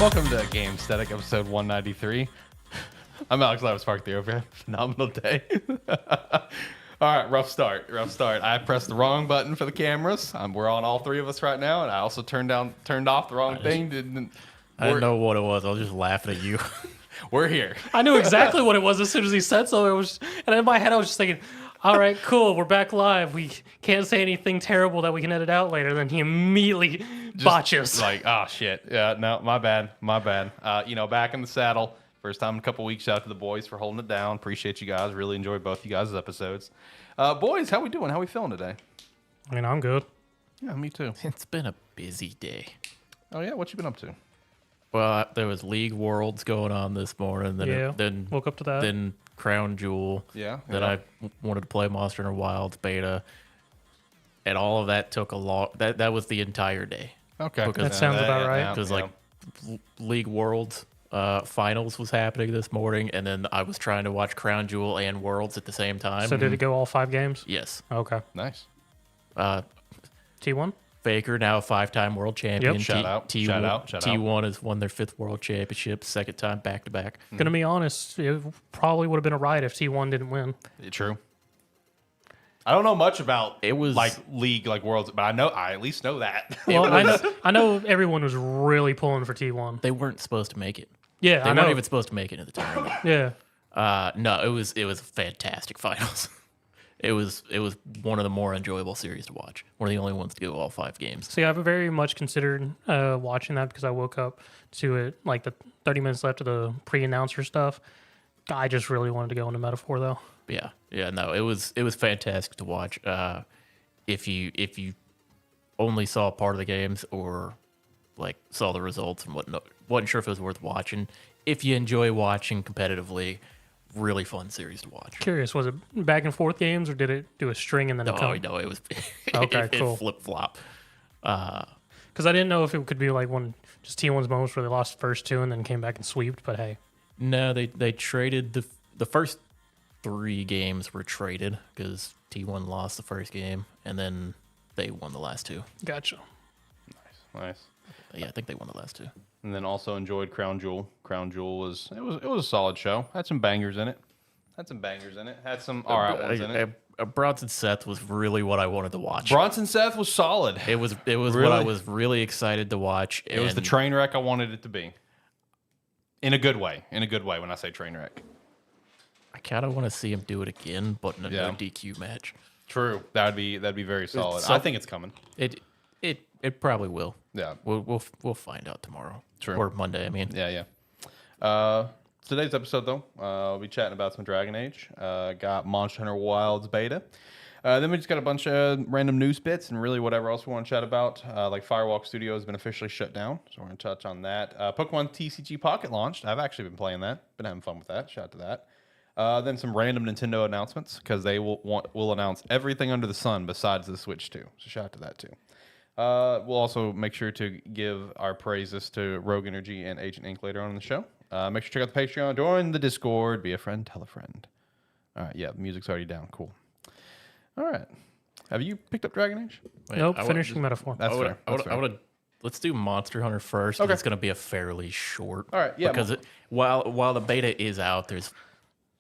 Welcome to Gamesthetic, episode 193. I'm Alex Lavis Park the over. Phenomenal day. All right, rough start. I pressed the wrong button for the cameras. We're on all three of us right now, and I also turned off the wrong thing. I didn't know what it was. I was just laughing at you. We're here. I knew exactly what it was as soon as he said so. It was, and in my head I was just thinking, all right, cool, we're back live. We can't say anything terrible that we can edit out later. Then he immediately botches. Like, oh shit. Yeah, no, my bad. Back in the saddle. First time in a couple weeks. Shout out to the boys for holding it down. Appreciate you guys. Really enjoyed both you guys' episodes. Boys, how we doing? How we feeling today? I mean, I'm good. Yeah, me too. It's been a busy day. Oh yeah, what you been up to? Well, there was League Worlds going on this morning. Then Woke up to that. Then Crown Jewel. Yeah. Then I wanted to play Monster Hunter Wilds beta, and all of that took a lot. That was the entire day. Okay. Because That sounds about right. Because League Worlds finals was happening this morning, and then I was trying to watch Crown Jewel and Worlds at the same time. So did it go all 5 games? Yes. Okay. Nice. T1? Faker, now a 5-time world champion. Yep. Shout out. T1 has won their 5th world championship, second time back to back. Gonna be honest, it probably would have been a riot if T1 didn't win. True. I don't know much about It was like League, like Worlds, but I at least know that. Well, I know everyone was really pulling for T1. They weren't supposed to make it. Yeah, They I know. weren't even supposed to make it in the tournament. Yeah. No, it was fantastic finals. It was one of the more enjoyable series to watch. One of the only ones to go all 5 games. See, I've very much considered watching that because I woke up to it like the 30 minutes left of the pre-announcer stuff. I just really wanted to go into Metaphor though. No, it was fantastic to watch. If you only saw part of the games or like saw the results and whatnot, wasn't sure if it was worth watching. If you enjoy watching competitively, really fun series to watch. Curious, was it back and forth games or did it do a string and then a No, it was Okay, cool. Flip flop. Because I didn't know if it could be like one just T1's moments where they lost the first 2 and then came back and sweeped. But hey, No, they traded the first 3 games were traded because T1 lost the first game and then they won the last 2. gotcha. Nice. Yeah, I think they won the last 2. And then also enjoyed Crown Jewel. Crown Jewel was a solid show. Had some bangers in it. Had some alright ones in it. Bronson Seth was really what I wanted to watch. Bronson Seth was solid. It was Really? what I was really excited to watch. It was the train wreck I wanted it to be. In a good way. When I say train wreck. I kind of want to see him do it again, but in a Yeah. no DQ match. True. That'd be very solid. So- I think it's coming. It probably will. Yeah. We'll find out tomorrow. True. Or Monday. I mean. Yeah. Today's episode, though, we'll be chatting about some Dragon Age. Got Monster Hunter Wilds beta. Then we just got a bunch of random news bits and really whatever else we want to chat about. Like Firewalk Studios has been officially shut down, so we're going to touch on that. Pokemon TCG Pocket launched. I've actually been playing that. Been having fun with that. Shout out to that. Then some random Nintendo announcements because they will announce everything under the sun besides the Switch 2. So shout out to that, too. We'll also make sure to give our praises to Rogue Energy and Agent Ink later on in the show. Make sure to check out the Patreon, join the Discord, be a friend, tell a friend. All right, yeah, music's already down. Cool. All right. Have you picked up Dragon Age? Wait, Nope, I finishing Metaphor. That's fair. I would. Let's do Monster Hunter first. Okay. It's going to be a fairly short. All right, yeah. Because while the beta is out, there's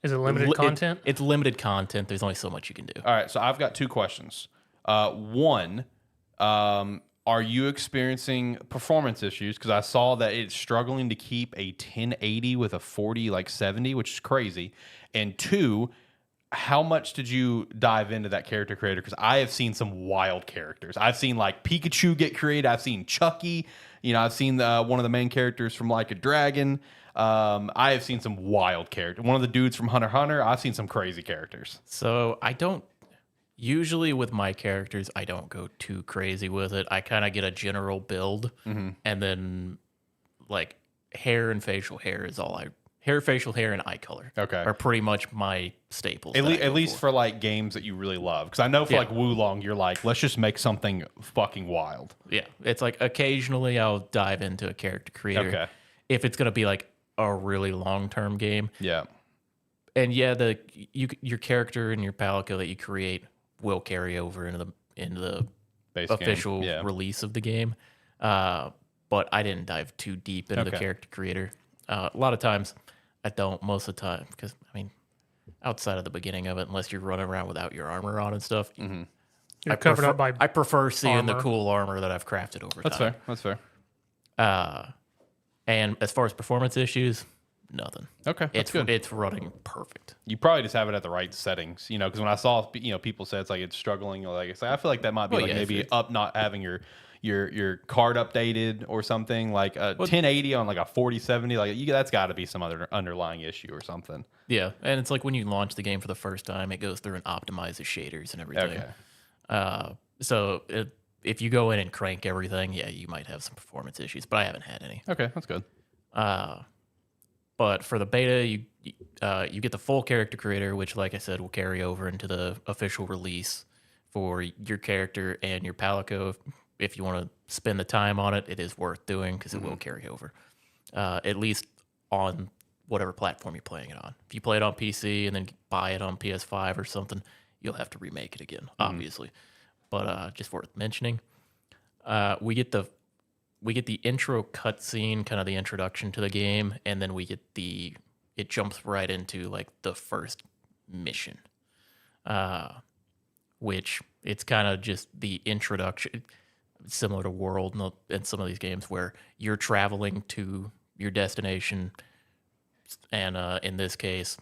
Is it limited content? It's limited content. There's only so much you can do. All right, so I've got 2 questions. One, are you experiencing performance issues? Because I saw that it's struggling to keep a 1080 with a 4070, which is crazy. And 2, how much did you dive into that character creator? Because I have seen some wild characters. I've seen like Pikachu get created. I've seen Chucky. I've seen one of the main characters from Like a Dragon. I have seen some wild characters. One of the dudes from Hunter x Hunter. I've seen some crazy characters. So I don't. Usually with my characters, I don't go too crazy with it. I kind of get a general build, and then like hair and facial hair is all I. Hair, facial hair, and eye color are pretty much my staples. At least for like games that you really love. Because I know for like Wulong, you're like, let's just make something fucking wild. Yeah, it's like occasionally I'll dive into a character creator. Okay. If it's gonna be like a really long term game. Yeah. And yeah, your character and your palico that you create will carry over into the Base official game. Yeah. release of the game. but I didn't dive too deep into the character creator. A lot of times, I don't most of the time because I mean, outside of the beginning of it, unless you're running around without your armor on and stuff, You're covered up by I prefer seeing the armor. cool armor that I've crafted over time. That's fair. And as far as performance issues, nothing. Okay, that's It's good. it's running perfect. You probably just have it at the right settings, you know, because when I saw, you know, people say it's like it's struggling, like it's like, I feel like that might be Well, like yeah, maybe if up not having your card updated or something, like 1080 on like a 4070, like that's got to be some other underlying issue or something. Yeah, and it's like when you launch the game for the first time, it goes through and optimizes shaders and everything. Okay. So if you go in and crank everything, yeah, you might have some performance issues, but I haven't had any. Okay, that's good. But for the beta, you get the full character creator, which, like I said, will carry over into the official release for your character and your Palico. If you want to spend the time on it, it is worth doing because it will carry over, at least on whatever platform you're playing it on. If you play it on PC and then buy it on PS5 or something, you'll have to remake it again, obviously. But just worth mentioning, we get the intro cutscene, kind of the introduction to the game, and then we get it jumps right into like the first mission, which it's kind of just the introduction, similar to World and some of these games where you're traveling to your destination, and in this case,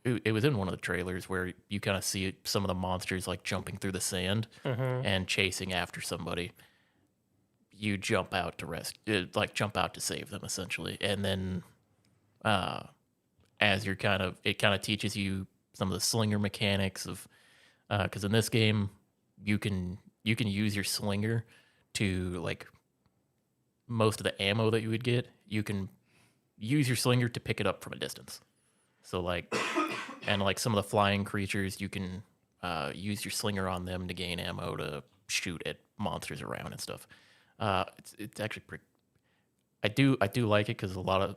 it was in one of the trailers where you kind of see some of the monsters like jumping through the sand and chasing after somebody. You jump out to save them essentially, and then as you're it kind of teaches you some of the slinger mechanics of because in this game you can use your slinger to, like, most of the ammo that you would get, you can use your slinger to pick it up from a distance. So like, and like some of the flying creatures, you can use your slinger on them to gain ammo to shoot at monsters around and stuff. It's actually pretty. I do like it because a lot of,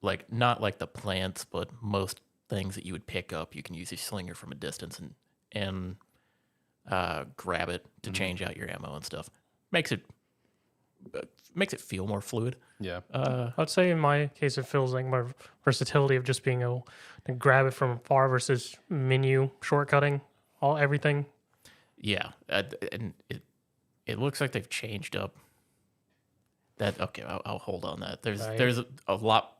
like, not like the plants, but most things that you would pick up, you can use your slinger from a distance and grab it to change out your ammo and stuff. Makes it feel more fluid. Yeah. I'd say in my case, it feels like my versatility of just being able to grab it from afar versus menu shortcutting everything. Yeah, and it looks like they've changed up. That okay, I'll hold on that. There's a lot.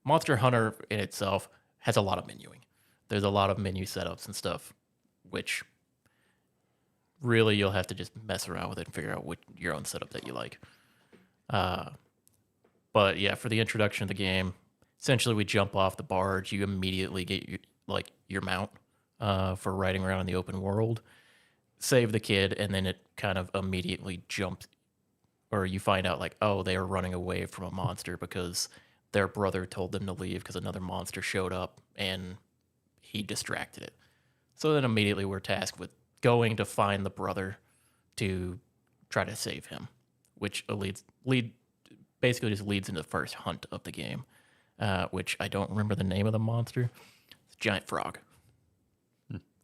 Monster Hunter in itself has a lot of menuing. There's a lot of menu setups and stuff, which really you'll have to just mess around with it and figure out what your own setup that you like. But yeah, for the introduction of the game, essentially we jump off the barge. You immediately get your mount for riding around in the open world. Save the kid, and then it kind of immediately jumps, or you find out like, oh, they are running away from a monster because their brother told them to leave because another monster showed up and he distracted it. So then immediately we're tasked with going to find the brother to try to save him, which basically just leads into the first hunt of the game, which I don't remember the name of the monster. It's a giant frog.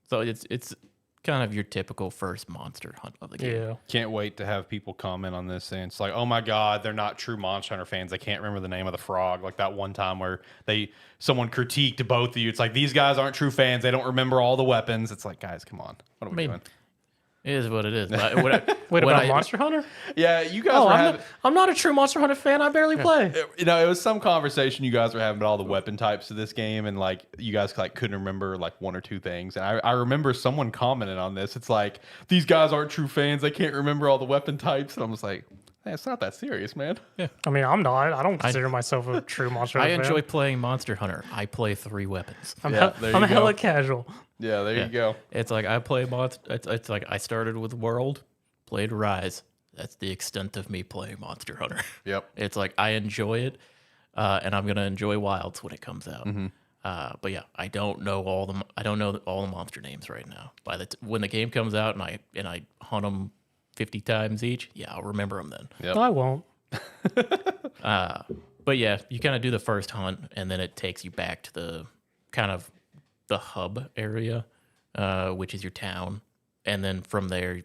So it's kind of your typical first monster hunt of the game. Yeah. Can't wait to have people comment on this, and it's like, oh my god, they're not true Monster Hunter fans. They can't remember the name of the frog. Like that one time where someone critiqued both of you. It's like, these guys aren't true fans. They don't remember all the weapons. It's like, guys, come on. What are we doing? It is what it is. But Wait, about Monster Hunter? Yeah, you guys were having... I'm not a true Monster Hunter fan. I barely play. You know, it was some conversation you guys were having about all the weapon types of this game, and like you guys like couldn't remember like one or two things. And I remember someone commented on this. It's like, these guys aren't true fans. They can't remember all the weapon types. And I was like, hey, it's not that serious, man. Yeah. I mean, I'm not. I don't consider myself a true Monster Hunter fan. I enjoy playing Monster Hunter. I play 3 weapons. I'm there you go. hella casual. Yeah, there you go. It's like I play it's like I started with World, played Rise. That's the extent of me playing Monster Hunter. Yep. It's like I enjoy it, and I'm gonna enjoy Wilds when it comes out. But yeah, I don't know all the monster names right now. When the game comes out and I hunt them 50 times each, yeah, I'll remember them then. Yep. No, I won't. But yeah, you kind of do the first hunt, and then it takes you back to the kind of the hub area, which is your town, and then from there,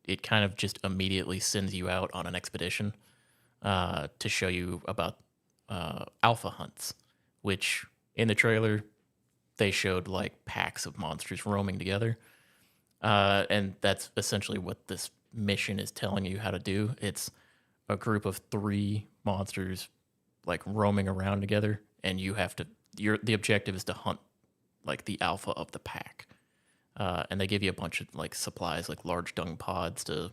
it kind of just immediately sends you out on an expedition. to show you about alpha hunts, which in the trailer they showed like packs of monsters roaming together. And that's essentially what this mission is telling you how to do. It's a group of 3 monsters like roaming around together, and you have to. The objective is to hunt like the alpha of the pack, and they give you a bunch of like supplies, like large dung pods, to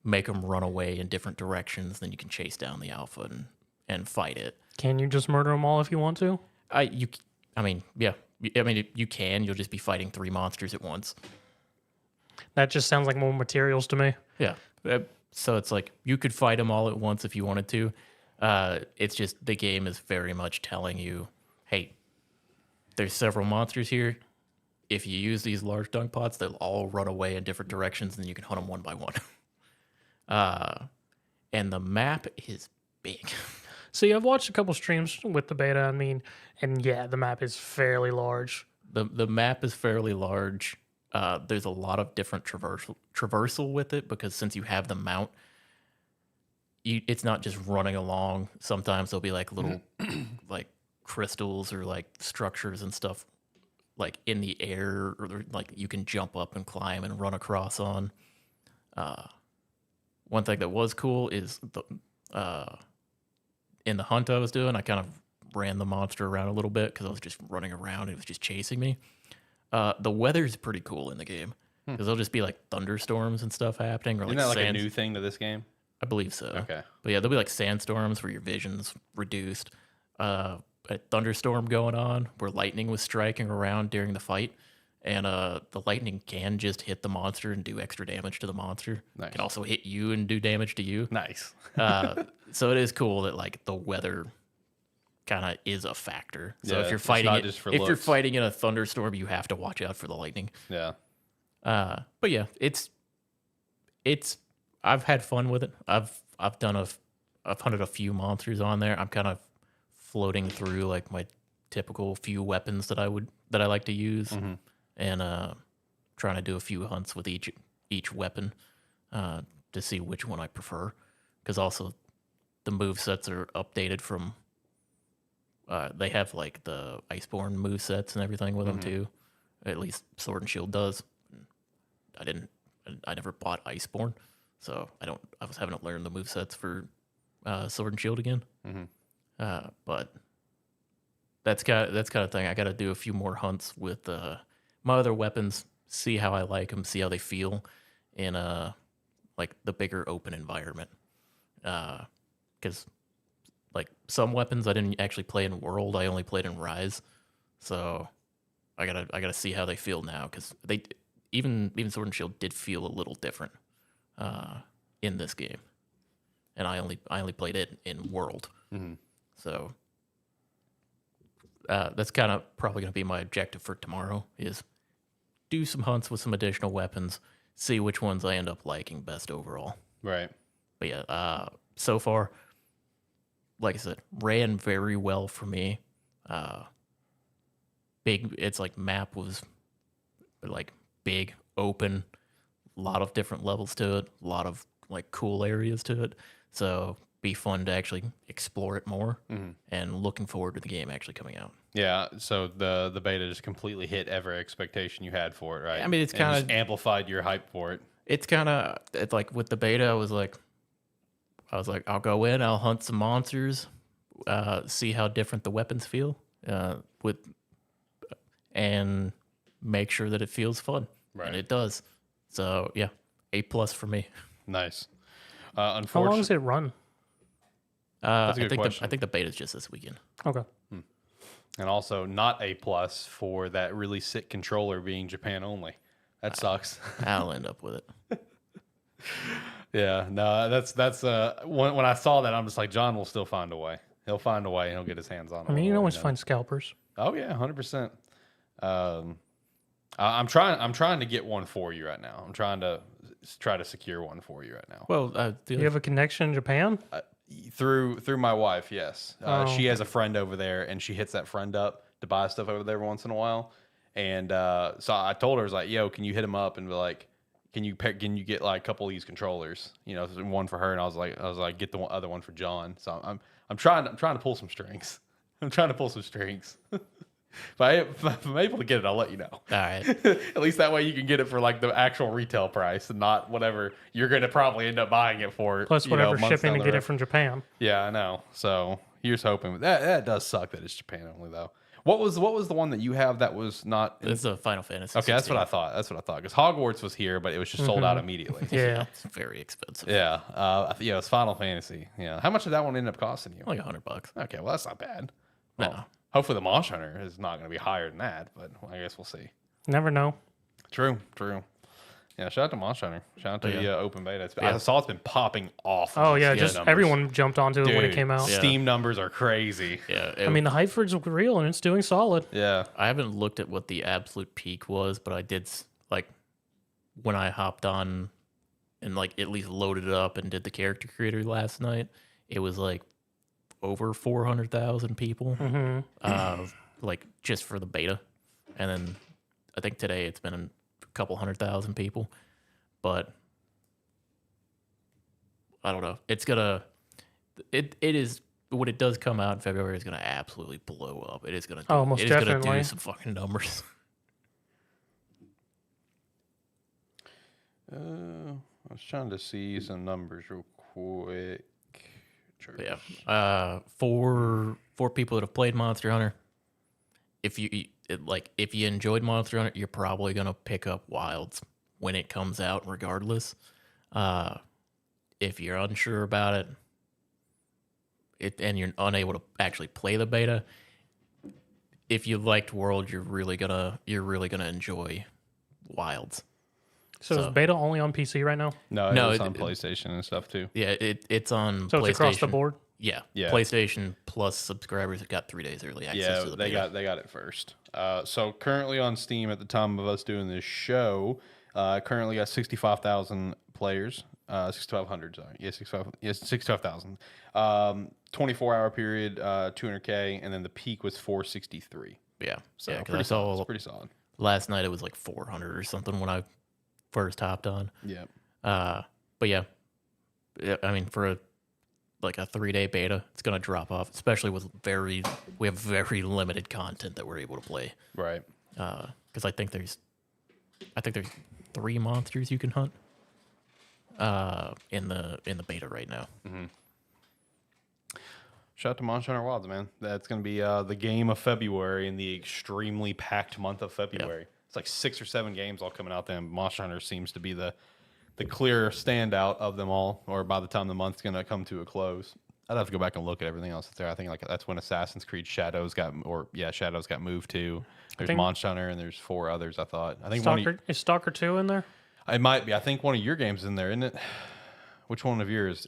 make them run away in different directions. Then you can chase down the alpha and fight it. Can you just murder them all if you want to? I mean, yeah. I mean, you can. You'll just be fighting 3 monsters at once. That just sounds like more materials to me. Yeah. So it's like you could fight them all at once if you wanted to. It's just the game is very much telling you, hey, there's several monsters here. If you use these large dung pots, they'll all run away in different directions, and you can hunt them one by one. And the map is big. See, I've watched a couple streams with the beta. I mean, and yeah, the map is fairly large. The map is fairly large. There's a lot of different traversal with it, because since you have the mount, it's not just running along. Sometimes there'll be like little like crystals or like structures and stuff like in the air, or like you can jump up and climb and run across on. One thing that was cool is in the hunt I was doing, I kind of ran the monster around a little bit because I was just running around and it was just chasing me. The weather's pretty cool in the game, because there'll just be like thunderstorms and stuff happening. Or Isn't like that like a new thing to this game? I believe so. Okay. But yeah, there'll be like sandstorms where your vision's reduced. A thunderstorm going on where lightning was striking around during the fight. And the lightning can just hit the monster and do extra damage to the monster. Nice. It can also hit you and do damage to you. Nice. So it is cool that like the weather kind of is a factor. So Yeah, if you're it's fighting not just for you're looks. fighting in a thunderstorm, you have to watch out for the lightning. Yeah. But yeah, it's I've had fun with it. I've hunted a few monsters on there. I'm kind of floating through like my typical few weapons that I like to use, and trying to do a few hunts with each weapon to see which one I prefer. Because also the move sets are updated from. They have like the Iceborne move sets and everything with them too. At least Sword and Shield does. I never bought Iceborne, so I was having to learn the move sets for Sword and Shield again. But that's kind of thing. I got to do a few more hunts with my other weapons, see how I like them, see how they feel in like the bigger open environment. Because like some weapons I didn't actually play in World, I only played in Rise, so I gotta see how they feel now, because they even Sword and Shield did feel a little different in this game, and I only played it in World, so that's kind of probably gonna be my objective for tomorrow, is do some hunts with some additional weapons, see which ones I end up liking best overall. Right. But yeah, so far, like I said, ran very well for me. It's like map was like big, open, a lot of different levels to it, a lot of like cool areas to it. So be fun to actually explore it more, and looking forward to the game actually coming out. Yeah, so the beta just completely hit every expectation you had for it, right? I mean, it's And kind just of amplified your hype for it. it's like with the beta, I was like, I'll go in, I'll hunt some monsters, see how different the weapons feel, and make sure that it feels fun, Right. and it does. So yeah, A+ for me. Nice. How long Unfortunately, does it run? That's a good I think question. I think the beta's just this weekend. Okay. and also not A+ for that really sick controller being Japan only. That sucks. I'll end up with it. Yeah, no, that's when I saw that, I'm just like, John will still find a way. He'll find a way, and he'll get his hands on it. I mean, you can always find scalpers. Oh yeah, 100%. I'm trying to get one for you right now. I'm trying to secure one for you right now. Well, Do you have a connection in Japan? Through my wife, yes. Oh, she has a friend over there, and she hits that friend up to buy stuff over there every once in a while. And so I told her, I was like, yo, can you hit him up and be like, can you get like a couple of these controllers? You know, one for her, and I was like, get the other one for John. So I'm trying to pull some strings. I'm trying to pull some strings. If I'm able to get it, I'll let you know. All right. At least that way you can get it for like the actual retail price and not whatever you're going to probably end up buying it for. Plus whatever months shipping down to the get road. it from Japan. Yeah, I know. So here's hoping. That does suck that it's Japan only though. What was the one that you have that was not? It's a Final Fantasy. Okay, that's what I thought. Because Hogwarts was here, but it was just sold out immediately. Yeah. It's very expensive. Yeah. Yeah, it's Final Fantasy. Yeah. How much did that one end up costing you? Like $100. Okay, well that's not bad. No. Well, hopefully the Monster Hunter is not going to be higher than that, but I guess we'll see. Never know. True. Yeah, shout out to Monster Hunter. Shout out to the open beta. Yeah. I saw it's been popping off. Oh yeah, Steam just numbers. everyone jumped onto it when it Dude, came out. Yeah. Steam numbers are crazy. Yeah. I mean, the hype for it's real and it's doing solid. Yeah. I haven't looked at what the absolute peak was, but I did like when I hopped on and like at least loaded it up and did the character creator last night. It was like over 400,000 people, like just for the beta, and then I think today it's been a couple 100,000 people, but I don't know. It's gonna, it is when it does come out in February, it's gonna absolutely blow up. It is gonna, do, most it is gonna definitely. do some fucking numbers. I was trying to see some numbers real quick. But yeah, for people that have played Monster Hunter, if you enjoyed Monster Hunter, you're probably gonna pick up Wilds when it comes out, regardless. If you're unsure about it, and you're unable to actually play the beta, if you liked World, you're really gonna enjoy Wilds. So is beta only on PC right now? No, it's on PlayStation and stuff too. Yeah, it's on. So PlayStation. it's across the board. Yeah, Yeah. PlayStation Plus subscribers have got 3 days early access Yeah, to the they beta. got it first. So currently on Steam at the time of us doing this show, currently got 65,000 players. 6,500. Sorry, 65,000. 24-hour period, 200K, and then the peak was 463. Yeah, So yeah, 'cause pretty I saw solid. It's pretty solid. last night it was like 400 or something when I first hopped on. Yeah. But yeah, I mean for a 3-day beta, it's gonna drop off, especially with we have very limited content that we're able to play. Right. Because I think there's 3 monsters you can hunt. In the beta right now. Shout out to Monster Hunter Wilds, man. That's going to be the game of February in the extremely packed month of February. It's like 6 or 7 games all coming out there, and Monster Hunter seems to be the clear standout of them all, or by the time the month's going to come to a close. I'd have to go back and look at everything else that's there. I think that's when Assassin's Creed Shadows got moved to. There's Monster Hunter, and there's 4 others, I thought. I think Is Stalker 2 in there? it might be. I think one of your games is in there, isn't it? Which one of yours?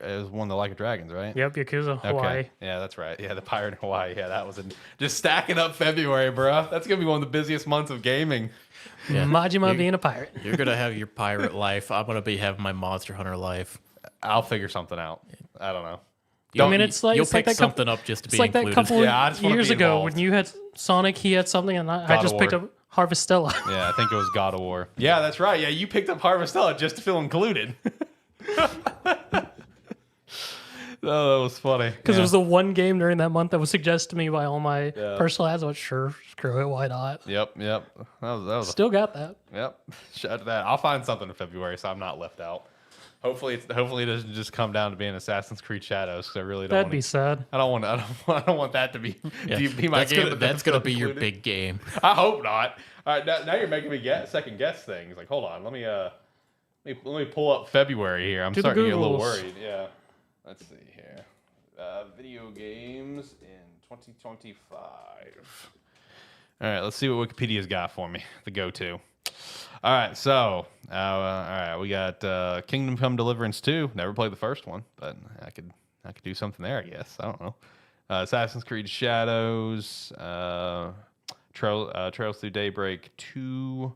It was one of the Like a Dragons, right? Yep, Yakuza Hawaii. Okay. Yeah, that's right. Yeah, the Pirate in Hawaii. Yeah, that was just stacking up February, bro. That's gonna be one of the busiest months of gaming. Yeah. Majima being a pirate. You're gonna have your pirate life. I'm gonna be having my Monster Hunter life. I'll figure something out. I don't know. I mean, it's like you'll it's like pick that couple, something up just to it's be like that included. couple Yeah, I just wanna years be ago involved. when you had Sonic, he had something, and I God just of picked War. up Harvestella. Yeah, I think it was God of War. Yeah, that's right. Yeah, you picked up Harvestella just to feel included. Oh, that was funny. Because it was the one game during that month that was suggested to me by all my personal ads. I was sure, screw it, why not? Yep. That was Still got that. Yep. Shout out to that. I'll find something in February, so I'm not left out. Hopefully it doesn't just come down to being Assassin's Creed Shadows, because I really don't. That'd be sad. I don't want that to be be my That's game. that's gonna be your included. big game. I hope not. All right, now you're making me second guess things. Like, hold on, let me pull up February here. I'm Do the starting to get a little Googles. worried. Yeah. Let's see here. Video games in 2025. All right, let's see what Wikipedia's got for me. The go-to. All right, so all right, we got Kingdom Come Deliverance 2. Never played the first one, but I could do something there, I guess. I don't know. Assassin's Creed Shadows, Trails Through Daybreak 2.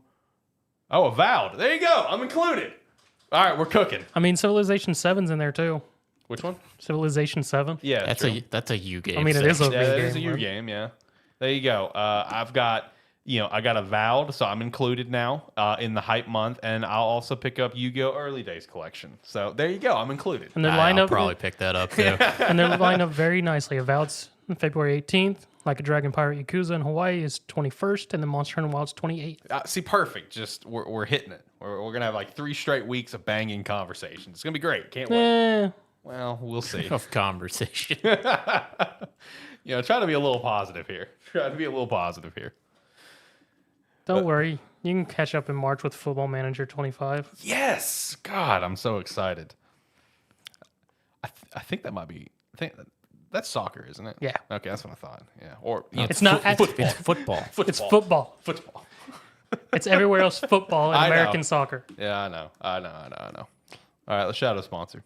Oh, Avowed. There you go. I'm included. All right, we're cooking. I mean, Civilization 7's in there too. Which one? Civilization 7. Yeah, That's true. a you game. I mean, it is a Yeah, that game, is a U right? game. Yeah. There you go. I've got I got Avowed, so I'm included now in the hype month, and I'll also pick up Yu-Gi-Oh! Early Days collection. So there you go, I'm included. And they're I'll lined up. probably pick that up too. And they're lined up very nicely. Avowed's February 18th. Like a Dragon Pirate Yakuza in Hawaii is 21st, and then Monster Hunter Wilds 28th. See, perfect. Just we're hitting it. We're gonna have like 3 straight weeks of banging conversations. It's gonna be great. Can't wait. Well, we'll see. Of conversation. Try to be a little positive here. Don't worry. You can catch up in March with Football Manager 25. Yes, God, I'm so excited. I think that might be. That's soccer, isn't it? Yeah. Okay, that's what I thought. Yeah. Or It's not. It's football. It's football. Football. It's everywhere else football and I know. American soccer. Yeah, I know. All right, let's shout out a sponsor.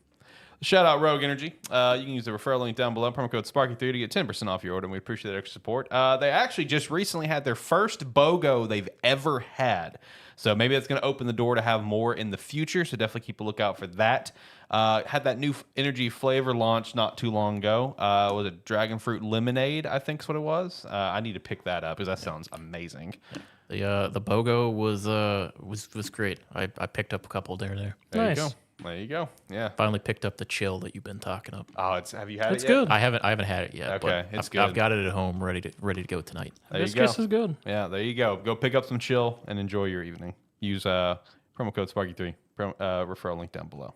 Shout out Rogue Energy. You can use the referral link down below, promo code Sparky3 to get 10% off your order, and we appreciate that extra support. They actually just recently had their first BOGO they've ever had. So maybe that's going to open the door to have more in the future, so definitely keep a lookout for that. Had that new energy flavor launch not too long ago. Was it Dragon Fruit Lemonade, I think is what it was. I need to pick that up because that sounds amazing. The BOGO was great. I picked up a couple there. There Nice. you go. There you go. Yeah. Finally picked up the chill that you've been talking up. Oh, have you had It's it yet? good. I haven't had it yet. Okay, but it's I've good. got it at home, ready to go tonight. There This you go. kiss is good. Yeah, there you go. Go pick up some chill and enjoy your evening. Use promo code Sparky3. Referral link down below.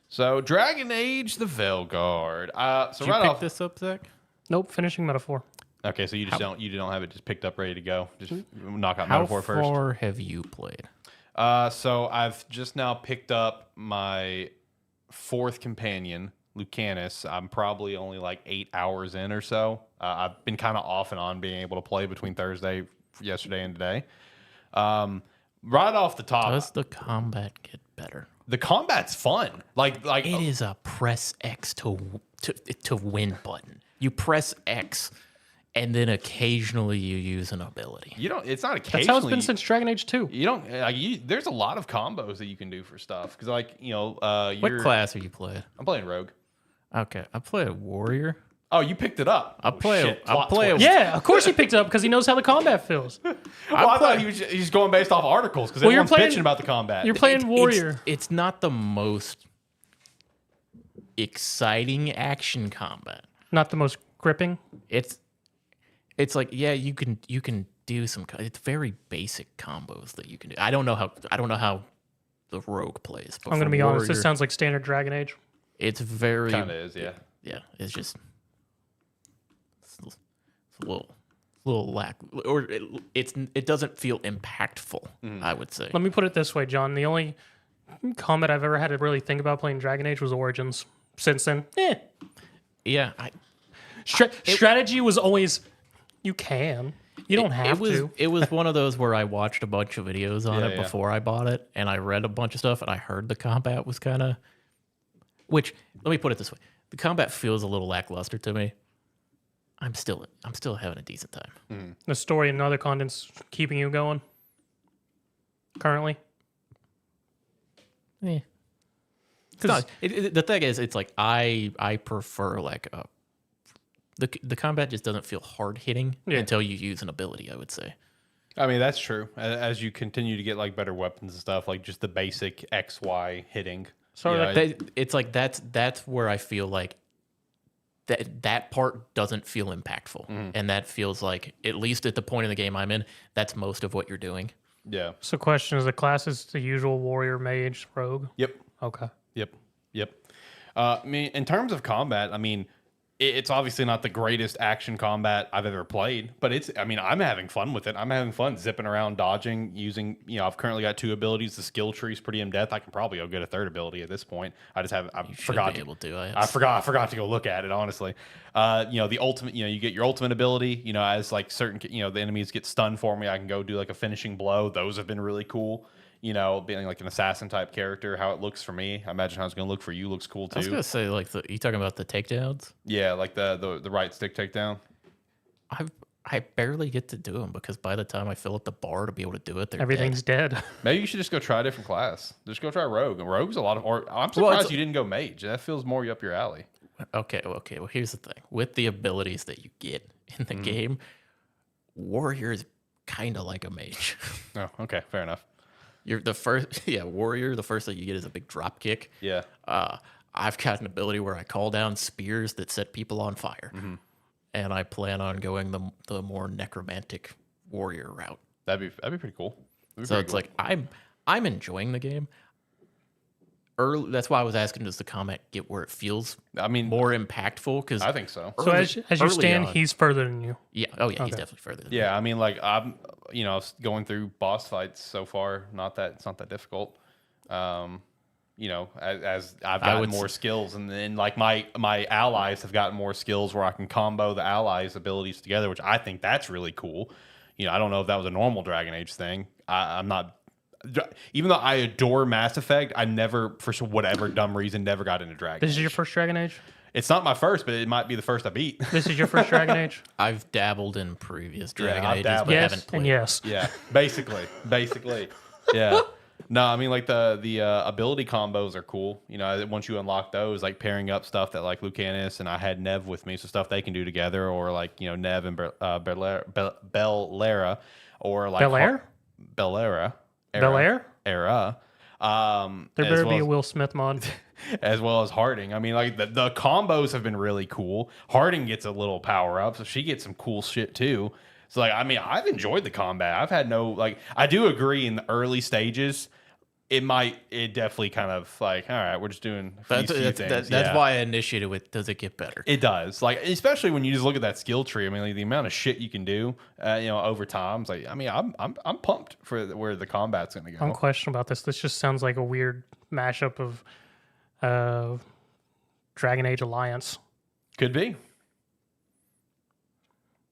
So, Dragon Age The Veilguard. So Did you right pick off this up, Zach? Nope. Finishing metaphor. Okay, so you don't have it just picked up ready to go. Just knock out How metaphor first. far have you played? So I've just now picked up my 4th companion, Lucanus. I'm probably only like 8 hours in or so. I've been kind of off and on being able to play between Thursday, yesterday, and today. Right off the top, Does the combat get better? the combat's fun. Like It is a press X to win button. You press X, and then occasionally you use an ability. you don't. It's not That's how it's occasionally. been since Dragon Age 2. You don't. There's a lot of combos that you can do for stuff because, What class are you playing? I'm playing rogue. Okay, I play a warrior. Oh, you picked it up. I play a Yeah, of course he picked it up because he knows how the combat feels. Well, I thought he's going based off articles because Well, you're everyone's playing- bitching about the combat. You're playing warrior. It's not the most exciting action combat. Not the most gripping. It's like, yeah, you can do some. It's very basic combos that you can do. I don't know how the rogue plays. But I'm going to for be honest. This warrior, sounds like standard Dragon Age. it's very Kind of is, yeah. yeah. It's just it's a little lack, or it doesn't feel impactful. I would say. Let me put it this way, John. The only combat I've ever had to really think about playing Dragon Age was Origins. Since then, Yeah, strategy was always you can. You don't have to. It was one of those where I watched a bunch of videos on Yeah, it yeah. before I bought it, and I read a bunch of stuff, and I heard the combat was kind of. Which, let me put it this way: the combat feels a little lackluster to me. I'm still having a decent time. The story and other contents keeping you going. Currently, Yeah. The thing is, it's like I prefer like the combat just doesn't feel hard hitting until you use an ability. I would say. I mean, that's true. As you continue to get like better weapons and stuff, like just the basic XY hitting. So, like, It's like that's where I feel like that part doesn't feel impactful, and that feels like, at least at the point in the game I'm in, that's most of what you're doing. Yeah. so question is: the class is the usual warrior, mage, rogue. Yep. Okay. Yep. I mean, in terms of combat, I mean, it's obviously not the greatest action combat I've ever played, but I'm having fun with it. I'm having fun zipping around, dodging, using, I've currently got 2 abilities. The skill tree is pretty in depth. I can probably go get a 3rd ability at this point. I forgot to go look at it, honestly. The ultimate, you get your ultimate ability, as like certain, the enemies get stunned for me, I can go do like a finishing blow. Those have been really cool. Being like an assassin type character, how it looks for me. I imagine how it's going to look for you looks cool too. I was gonna say, like, you talking about the takedowns? Yeah, like the right stick takedown. I barely get to do them because by the time I fill up the bar to be able to do it, they're Everything's dead. Maybe you should just go try a different class. Just go try Rogue. And Rogue's a lot of. Or I'm surprised you didn't go Mage. That feels more up your alley. dead. Okay. Well, here's the thing: with the abilities that you get in the game, warrior is kind of like a mage. Oh, okay, fair enough. You're the first, warrior. The first thing you get is a big drop kick. Yeah. I've got an ability where I call down spears that set people on fire, and I plan on going the more necromantic warrior route. That'd be pretty cool. So it's like I'm enjoying the game. Early, that's why I was asking, does the comment get where it feels more impactful? Because I think so. So as you stand, he's further than you. Yeah. Oh yeah, he's definitely further than me. Yeah, I mean, like I'm, going through boss fights so far. It's not that difficult. As I've gotten more skills, and then like my allies have gotten more skills where I can combo the allies' abilities together, which I think that's really cool. I don't know if that was a normal Dragon Age thing. I'm not. Even though I adore Mass Effect, I never, for whatever dumb reason, never got into Dragon Age. This is your first Dragon Age? It's not my first, but it might be the first I beat. This is your first Dragon Age? I've dabbled in previous Dragon I've Ages, dabbled. but Yes, haven't played. and yes. Yeah, basically. Yeah. No, I mean, like the ability combos are cool. Once you unlock those, like pairing up stuff that like Lucanus and I had Nev with me, so stuff they can do together, or like Nev and Bellera, or like Belair? Era. Belair? Era. There better be a Will Smith mod. As well as Harding. I mean, like the combos have been really cool. Harding gets a little power up, so she gets some cool shit too. So like, I mean, I've enjoyed the combat. I've had I do agree in the early stages, it definitely kind of like, all right, we're just doing things. That's why I initiated with, does it get better? It does. Like, especially when you just look at that skill tree. I mean, like, the amount of shit you can do, over time. It's like, I mean, I'm pumped for where the combat's going to go. One question about this. This just sounds like a weird mashup of Dragon Age Alliance. Could be.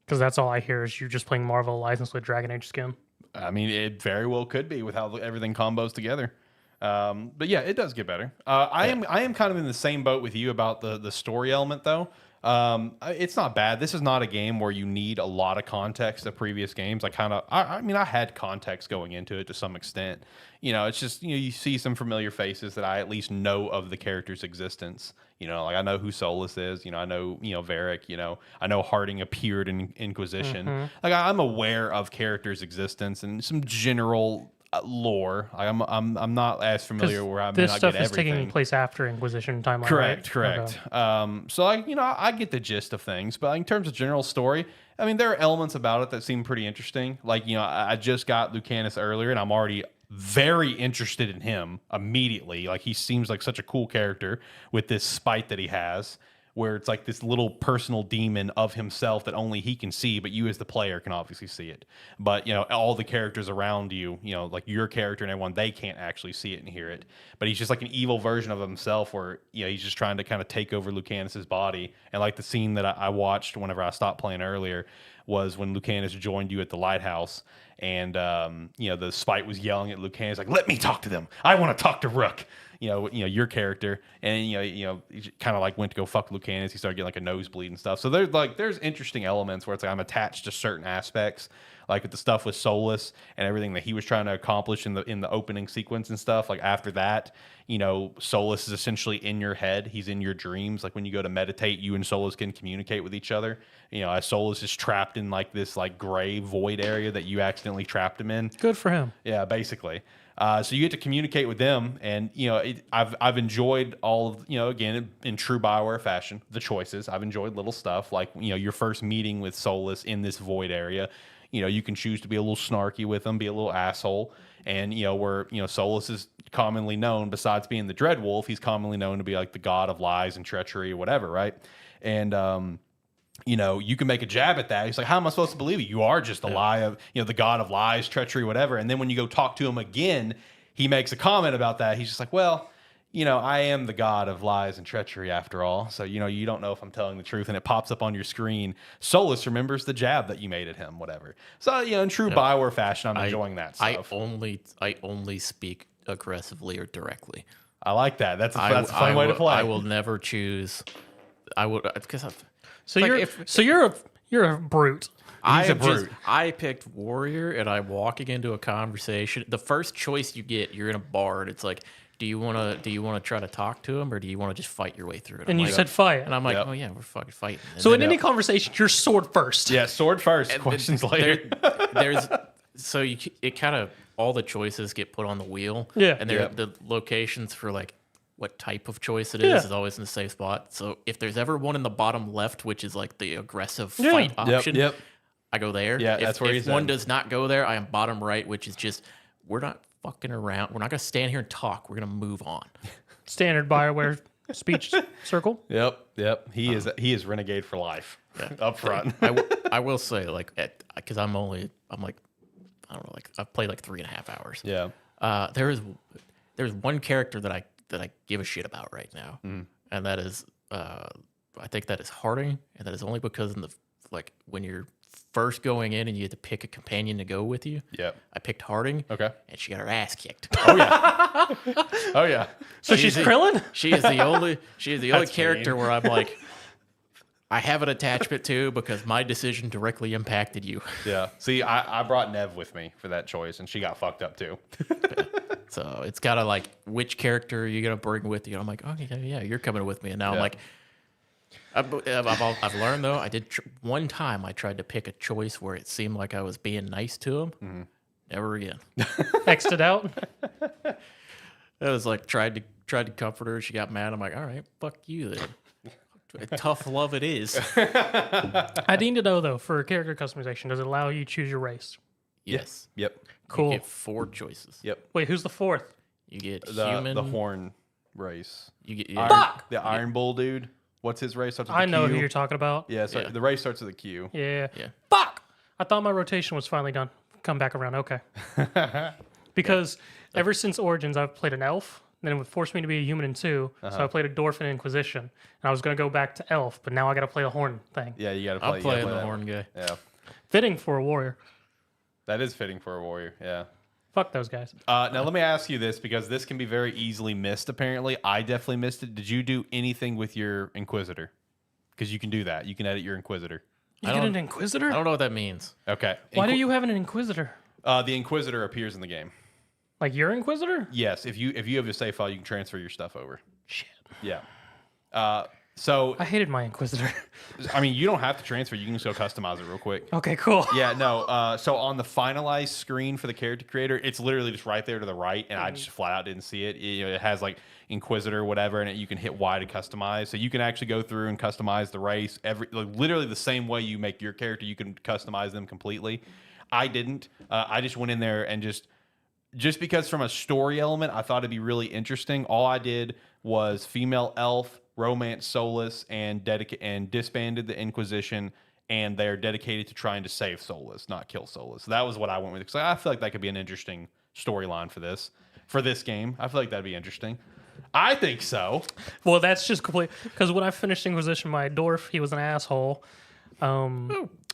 Because that's all I hear is you just playing Marvel Alliance with Dragon Age skin. I mean, it very well could be with how everything combos together. But yeah, it does get better. I am kind of in the same boat with you about the story element, though. It's not bad. This is not a game where you need a lot of context of previous games. I mean, I had context going into it to some extent. It's just, you see some familiar faces that I at least know of the character's existence. Like I know who Solus is. I know, Varric. I know Harding appeared in Inquisition. Like I'm aware of characters' existence and some general lore. I'm not as familiar where I may this not stuff get is everything. taking place after Inquisition timeline. Correct. Okay. So I get the gist of things, but in terms of general story, I mean, there are elements about it that seem pretty interesting. Like, I just got Lucanus earlier, and I'm already very interested in him immediately. Like, he seems like such a cool character with this spite that he has, where it's like this little personal demon of himself that only he can see, but you as the player can obviously see it. But, all the characters around you, like your character and everyone, they can't actually see it and hear it. But he's just like an evil version of himself where, he's just trying to kind of take over Lucanus's body. And like the scene that I watched whenever I stopped playing earlier was when Lucanus joined you at the lighthouse. And, the spite was yelling at Lucanus, like, let me talk to them. I want to talk to Rook. Your character, and he kind of like went to go fuck Lucanus. He started getting like a nosebleed and stuff. So there's interesting elements where it's like I'm attached to certain aspects, like with the stuff with Solus and everything that he was trying to accomplish in the opening sequence and stuff. Like after that, Solus is essentially in your head. He's in your dreams. Like when you go to meditate, you and Solus can communicate with each other. As Solus is trapped in like this like gray void area that you accidentally trapped him in. Good for him. Yeah, basically. So you get to communicate with them, and I've enjoyed all of again in true Bioware fashion the choices. I've enjoyed little stuff like your first meeting with Solus in this void area. You can choose to be a little snarky with him, be a little asshole, and where Solus is commonly known, besides being the Dreadwolf, he's commonly known to be like the god of lies and treachery or whatever, right? And you can make a jab at that. He's like, how am I supposed to believe you? You are just a lie of, the god of lies, treachery, whatever. And then when you go talk to him again, he makes a comment about that. He's just like, well, I am the god of lies and treachery after all. So, you don't know if I'm telling the truth. And it pops up on your screen. Solus remembers the jab that you made at him, whatever. So, in true Bioware fashion, I'm enjoying that stuff. I only speak aggressively or directly. I like that. That's a fun way to play. I will never choose. I would, because you're a brute. He's a brute. I picked warrior, and I'm walking into a conversation. The first choice you get, you're in a bar, and it's like, do you want to try to talk to him, or do you want to just fight your way through it? And I'm you like, said fight. and I'm like, Yep. oh yeah, we're fucking fighting. And So in then- any conversation, you're sword first. Yeah, sword first, questions later. there's so it kind of all the choices get put on the wheel. Yeah. And Yep. the locations for like what type of choice it Yeah. is always in the safe spot. So if there's ever one in the bottom left, which is like the aggressive Yeah. fight Yep, option, yep. I go there. Yeah, if, that's where if he's one at. does not go there, I am bottom right, which is just we're not fucking around. We're not gonna stand here and talk. We're gonna move on. Standard Bioware speech circle. Yep. He is renegade for life. Up front. I will say like because I'm like I don't know, like I've played like 3.5 hours. Yeah. There's one character that I give a shit about right now, Mm. and that is I think that is Harding, and that is only because in the like when you're first going in and you have to pick a companion to go with you. Yep. I picked Harding. Okay. And she got her ass kicked. Oh yeah. So she's Krillin? She is the only That's character mean. where I'm like, I have an attachment to because my decision directly impacted you. Yeah. See, I brought Nev with me for that choice, and she got fucked up too. So it's gotta like, which character are you gonna bring with you? And I'm like, oh yeah, you're coming with me. And now I'm Yeah. like, I've learned though. I did one time. I tried to pick a choice where it seemed like I was being nice to him. Mm-hmm. Never again. X'd it out. It was like tried to comfort her. She got mad. I'm like, all right, fuck you then. Tough love it is. I need to know though, for character customization, does it allow you to choose your race? Yes. Yep. Cool. You get 4 choices. Yep. Wait, who's the fourth? You get The human. the horn race. You get The Iron Bull dude. What's his race? Starts with I a know Q. who you're talking about. Yeah, so Yeah. the race starts with a Q. Yeah. Yeah. Fuck! I thought my rotation was finally done. Come back around. Okay. Because ever since Origins, I've played an elf. Then it would force me to be a human in 2. So I played a dwarf and Inquisition. And I was going to go back to elf, but now I got to play the horn thing. Yeah, you gotta play. I'm you gotta playing play the that horn one. guy. Yeah, Fitting for a warrior. that is fitting for a warrior. Yeah. Fuck those guys. Now let me ask you this because this can be very easily missed. Apparently, I definitely missed it. Did you do anything with your Inquisitor? Because you can do that. You can edit your Inquisitor. You I get don't- an Inquisitor? I don't know what that means. Okay. Why do you have an Inquisitor? The Inquisitor appears in the game. Like your Inquisitor? Yes. If you have your save file, you can transfer your stuff over. Shit. Yeah. So I hated my Inquisitor. I mean, you don't have to transfer. You can just go customize it real quick. Okay, cool. Yeah, no. So on the finalized screen for the character creator, it's literally just right there to the right, and I just flat out didn't see it. It has like Inquisitor, whatever, and you can hit Y to customize. So you can actually go through and customize the race literally the same way you make your character. You can customize them completely. I didn't. I just went in there and just because from a story element, I thought it'd be really interesting. All I did was female elf, romance Solus, and disbanded the Inquisition, and they're dedicated to trying to save Solus, not kill Solus. So that was what I went with because I feel like that could be an interesting storyline for this game. I feel like that'd be interesting. I think so. Well, that's just complete. Because when I finished Inquisition, my dwarf, he was an asshole.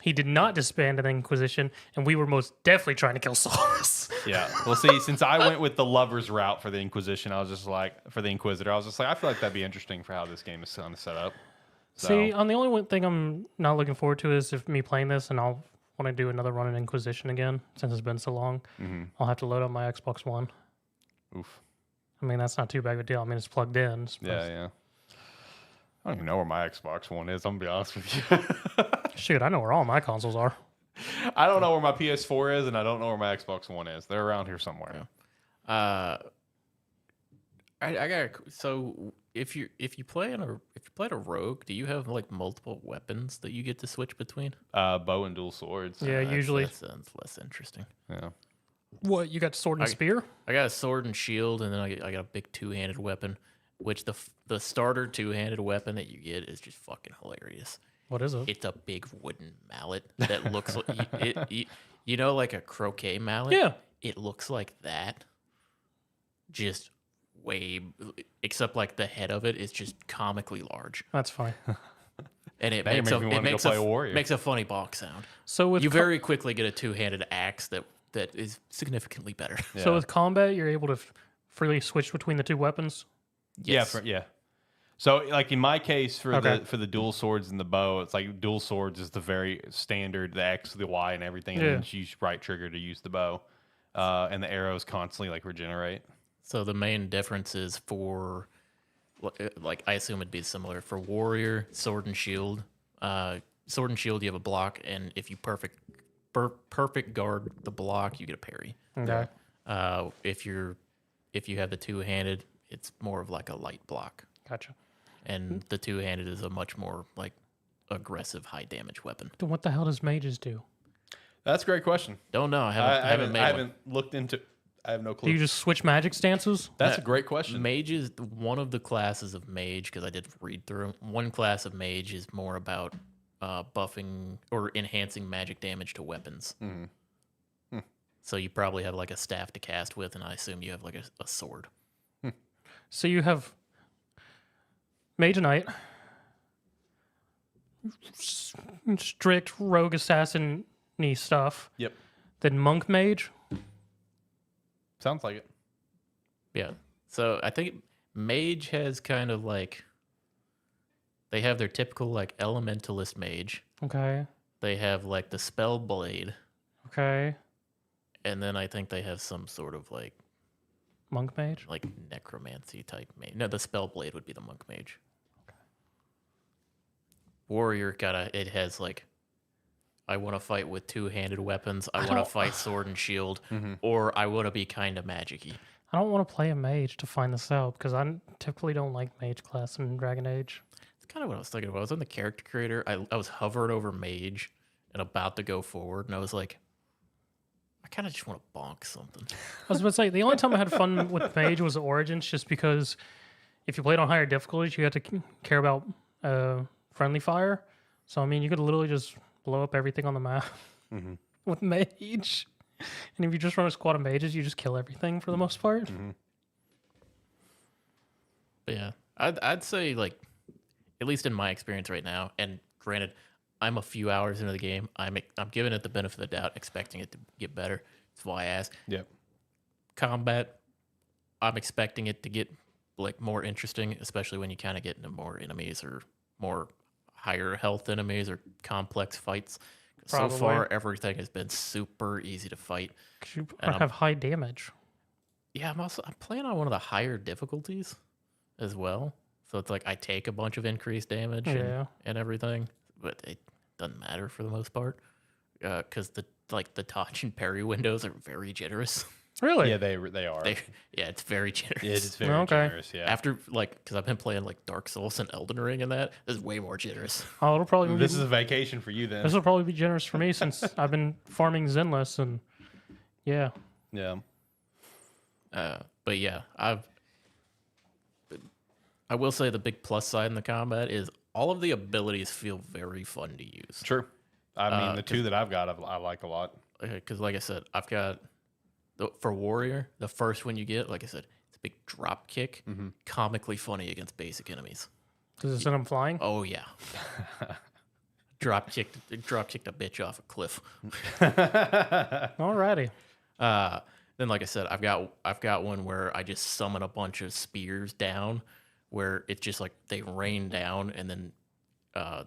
He did not disband an Inquisition, and we were most definitely trying to kill Solus. Yeah. Well, see, since I went with the lover's route for the Inquisition, I was just like, for the Inquisitor, I was just like, I feel like that'd be interesting for how this game is kind of set up. So, See, the only one thing I'm not looking forward to is if me playing this, and I'll want to do another run in Inquisition again since it's been so long. I'll have to load up my Xbox One. oof. I mean, that's not too big of a deal. I mean, it's plugged in. Yeah. I don't even know where my Xbox One is. I'm gonna be honest with you. Shoot, I know where all my consoles are. I don't know where my PS4 is, and I don't know where my Xbox One is. They're around here somewhere. I got so if you played a rogue, do you have like multiple weapons that you get to switch between? Bow and dual swords. Yeah, usually. That sounds less interesting. Yeah. What, you got sword and spear? I got a sword and shield, and then I got a big 2-handed weapon, which the starter 2-handed weapon that you get is just fucking hilarious. What is it? It's a big wooden mallet that looks like you know, like a croquet mallet. Yeah. It looks like that. Just way, except like the head of it is just comically large, That's fine. and it Now you're makes a making me it wanna go makes play a warrior. makes a funny box sound. So with You very quickly get a 2-handed axe that is significantly better. so with combat, you're able to freely switch between the two weapons. Yes. Yeah. So, like in my case, for Okay. the dual swords and the bow, it's like dual swords is the very standard, the X, the Y, and everything, and Yeah. then you use right trigger to use the bow, and the arrows constantly like regenerate. So the main difference is for, like, I assume it'd be similar for warrior, sword and shield. Sword and shield, you have a block, and if you perfect guard the block, you get a parry. Okay. If you have the two-handed, it's more of like a light block, Gotcha. and the two-handed is a much more like aggressive, high damage weapon. Then what the hell does mages do? That's a great question. Don't know. I haven't made I one. haven't looked into. I have no Do clue. you just switch magic stances? That's a great question. Mage is one of the classes of mage, because I did read through. One class of mage is more about buffing or enhancing magic damage to weapons. So you probably have like a staff to cast with, and I assume you have like a sword. So you have Mage Knight, strict rogue assassin-y stuff. Yep. Then Monk Mage. Sounds like it. Yeah. So I think mage has kind of like, they have their typical like elementalist mage. Okay. They have like the spell blade, Okay. and then I think they have some sort of like Monk Mage. necromancy type mage. No, the spell blade would be the monk mage. Okay. Warrior it has like, I want to fight with two-handed weapons. I want to fight sword and shield, or I want to be kind of magic-y. I don't want to play a mage to find this out because I typically don't like mage class in Dragon Age. It's kind of what I was thinking about. I was in the character creator. I was hovering over mage and about to go forward, and I was like, I kind of just want to bonk something. I was about to say, the only time I had fun with mage was Origins, just because if you played on higher difficulties, you had to care about friendly fire. So, I mean, you could literally just blow up everything on the map with mage. And if you just run a squad of mages, you just kill everything for the most part. But yeah, I'd say, like, at least in my experience right now, and granted, I'm a few hours into the game. I'm giving it the benefit of the doubt, expecting it to get better. That's why I ask. Yep. Combat, I'm expecting it to get like more interesting, especially when you kind of get into more enemies or more higher health enemies or complex fights. So Probably. far, everything has been super easy to fight. 'Cause you And have high damage. Yeah, I'm playing on one of the higher difficulties as well. So it's like I take a bunch of increased damage and everything, but it doesn't matter for the most part because the dodge and parry windows are very generous. Really? Yeah, they are. Yeah, it's very generous. It is very Okay. generous. Yeah. After because I've been playing like Dark Souls and Elden Ring and that this is way more generous. Oh, it'll probably be, This is a vacation for you then. this will probably be generous for me since I've been farming Zenless and yeah. Yeah. But yeah, I will say the big plus side in the combat is all of the abilities feel very fun to use. True. I mean, the two that I've got, I like a lot. Because like I said, I've got for warrior, the first one you get, like I said, it's a big drop kick, comically funny against basic enemies. Does it send him flying? Oh yeah, drop kicked a bitch off a cliff. Alrighty. Then like I said, I've got one where I just summon a bunch of spears down, where it's just like they rain down and then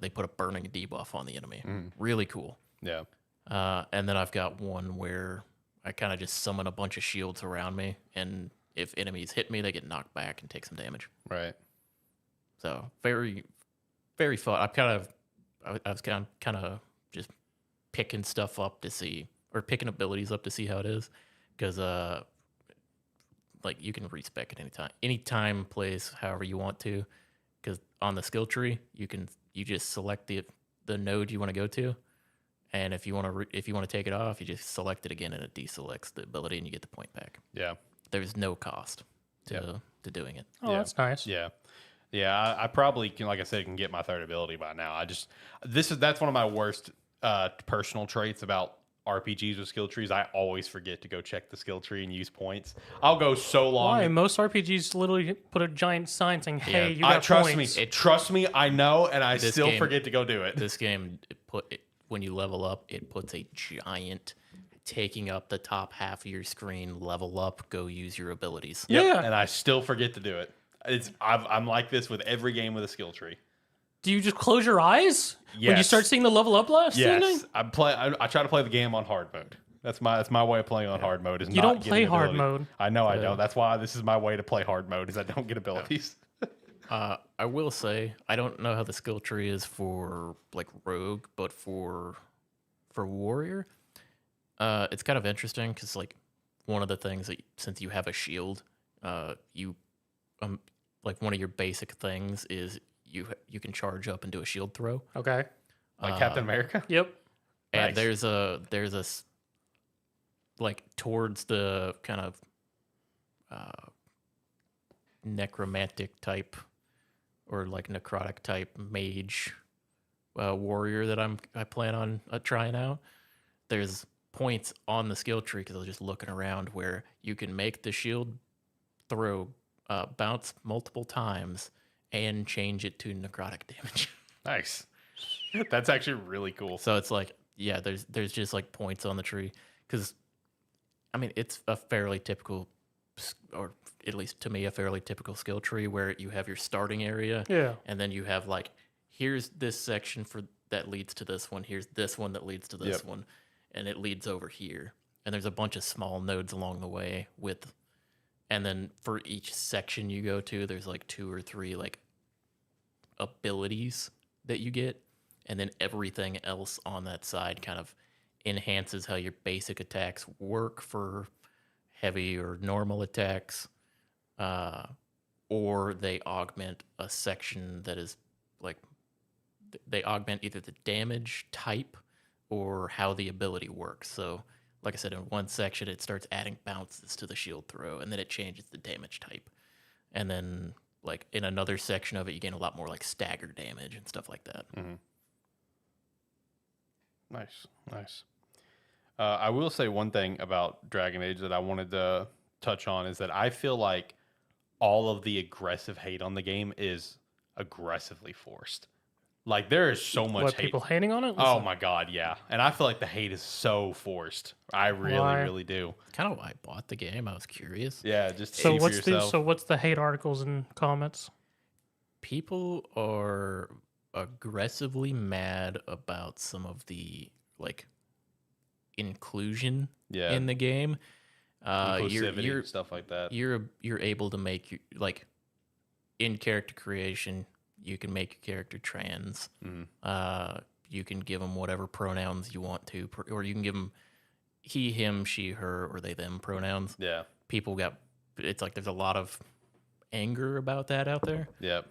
they put a burning debuff on the enemy. Really cool. Yeah. And then I've got one where I kind of just summon a bunch of shields around me, and if enemies hit me, they get knocked back and take some damage. Right. So very, very fun. I was kind of just picking stuff up to see, or picking abilities up to see how it is, because like you can respec it anytime, place, however you want to, because on the skill tree you just select the node you want to go to. And if you want to take it off, you just select it again, and it deselects the ability, and you get the point back. Yeah. There's no cost to doing it. Oh, that's nice. Yeah. Yeah. I probably can, like I said, can get my third ability by now. That's one of my worst personal traits about RPGs with skill trees. I always forget to go check the skill tree and use points. I'll go so long. Why? Most RPGs literally put a giant sign saying, "Hey, you got trust points." Trust me, I know, and I This still game- forget to go do it. This game, when you level up, it puts a giant taking up the top half of your screen, level up, go use your abilities. Yep, Yeah. and I still forget to do it. I'm like this with every game with a skill tree. Do you just close your eyes when you Yes. start seeing the level up list? Yes, I try to play the game on hard mode. That's my way of playing on hard mode. Is You not don't play getting hard ability. mode. I know I don't. That's why this is my way to play hard mode. Is I don't get abilities. I will say I don't know how the skill tree is for like rogue, but for warrior, it's kind of interesting because like one of the things that since you have a shield, you like one of your basic things is you can charge up and do a shield throw. Okay. Like Captain America. Yep. And Nice. there's a like towards the kind of necromantic type or like necrotic type mage warrior that I plan on trying out. There's points on the skill tree because I was just looking around where you can make the shield throw bounce multiple times and change it to necrotic damage. Nice. That's actually really cool. So it's like, yeah, there's just like points on the tree because, I mean, it's a fairly typical, or at least to me, a fairly typical skill tree where you have your starting area, Yeah. and then you have like, here's this section that leads to this one, here's this one that leads to this one, and it leads over here, and there's a bunch of small nodes along the way and then for each section you go to, there's like 2 or 3 like abilities that you get. And then everything else on that side kind of enhances how your basic attacks work for heavy or normal attacks, or they augment a section that is like they augment either the damage type or how the ability works. So, like I said, in one section it starts adding bounces to the shield throw, and then it changes the damage type, and then like in another section of it, you gain a lot more like stagger damage and stuff like that. Mm-hmm. Nice. I will say one thing about Dragon Age that I wanted to touch on is that I feel like all of the aggressive hate on the game is aggressively forced. Like there is so much What, hate. people hating on it? Oh my god, yeah. And I feel like the hate is so forced. I really, Why? really do. Kind of why I bought the game. I was curious. Yeah, just to So see for yourself. what's the hate articles and comments? People are aggressively mad about some of the like inclusion Yeah. in the game. Inclusivity, You're stuff like that. you're able to make like in character creation. You can make your character trans. You can give them whatever pronouns you want to, or you can give them he, him, she, her, or they, them pronouns. Yeah. It's like there's a lot of anger about that out there. Yep.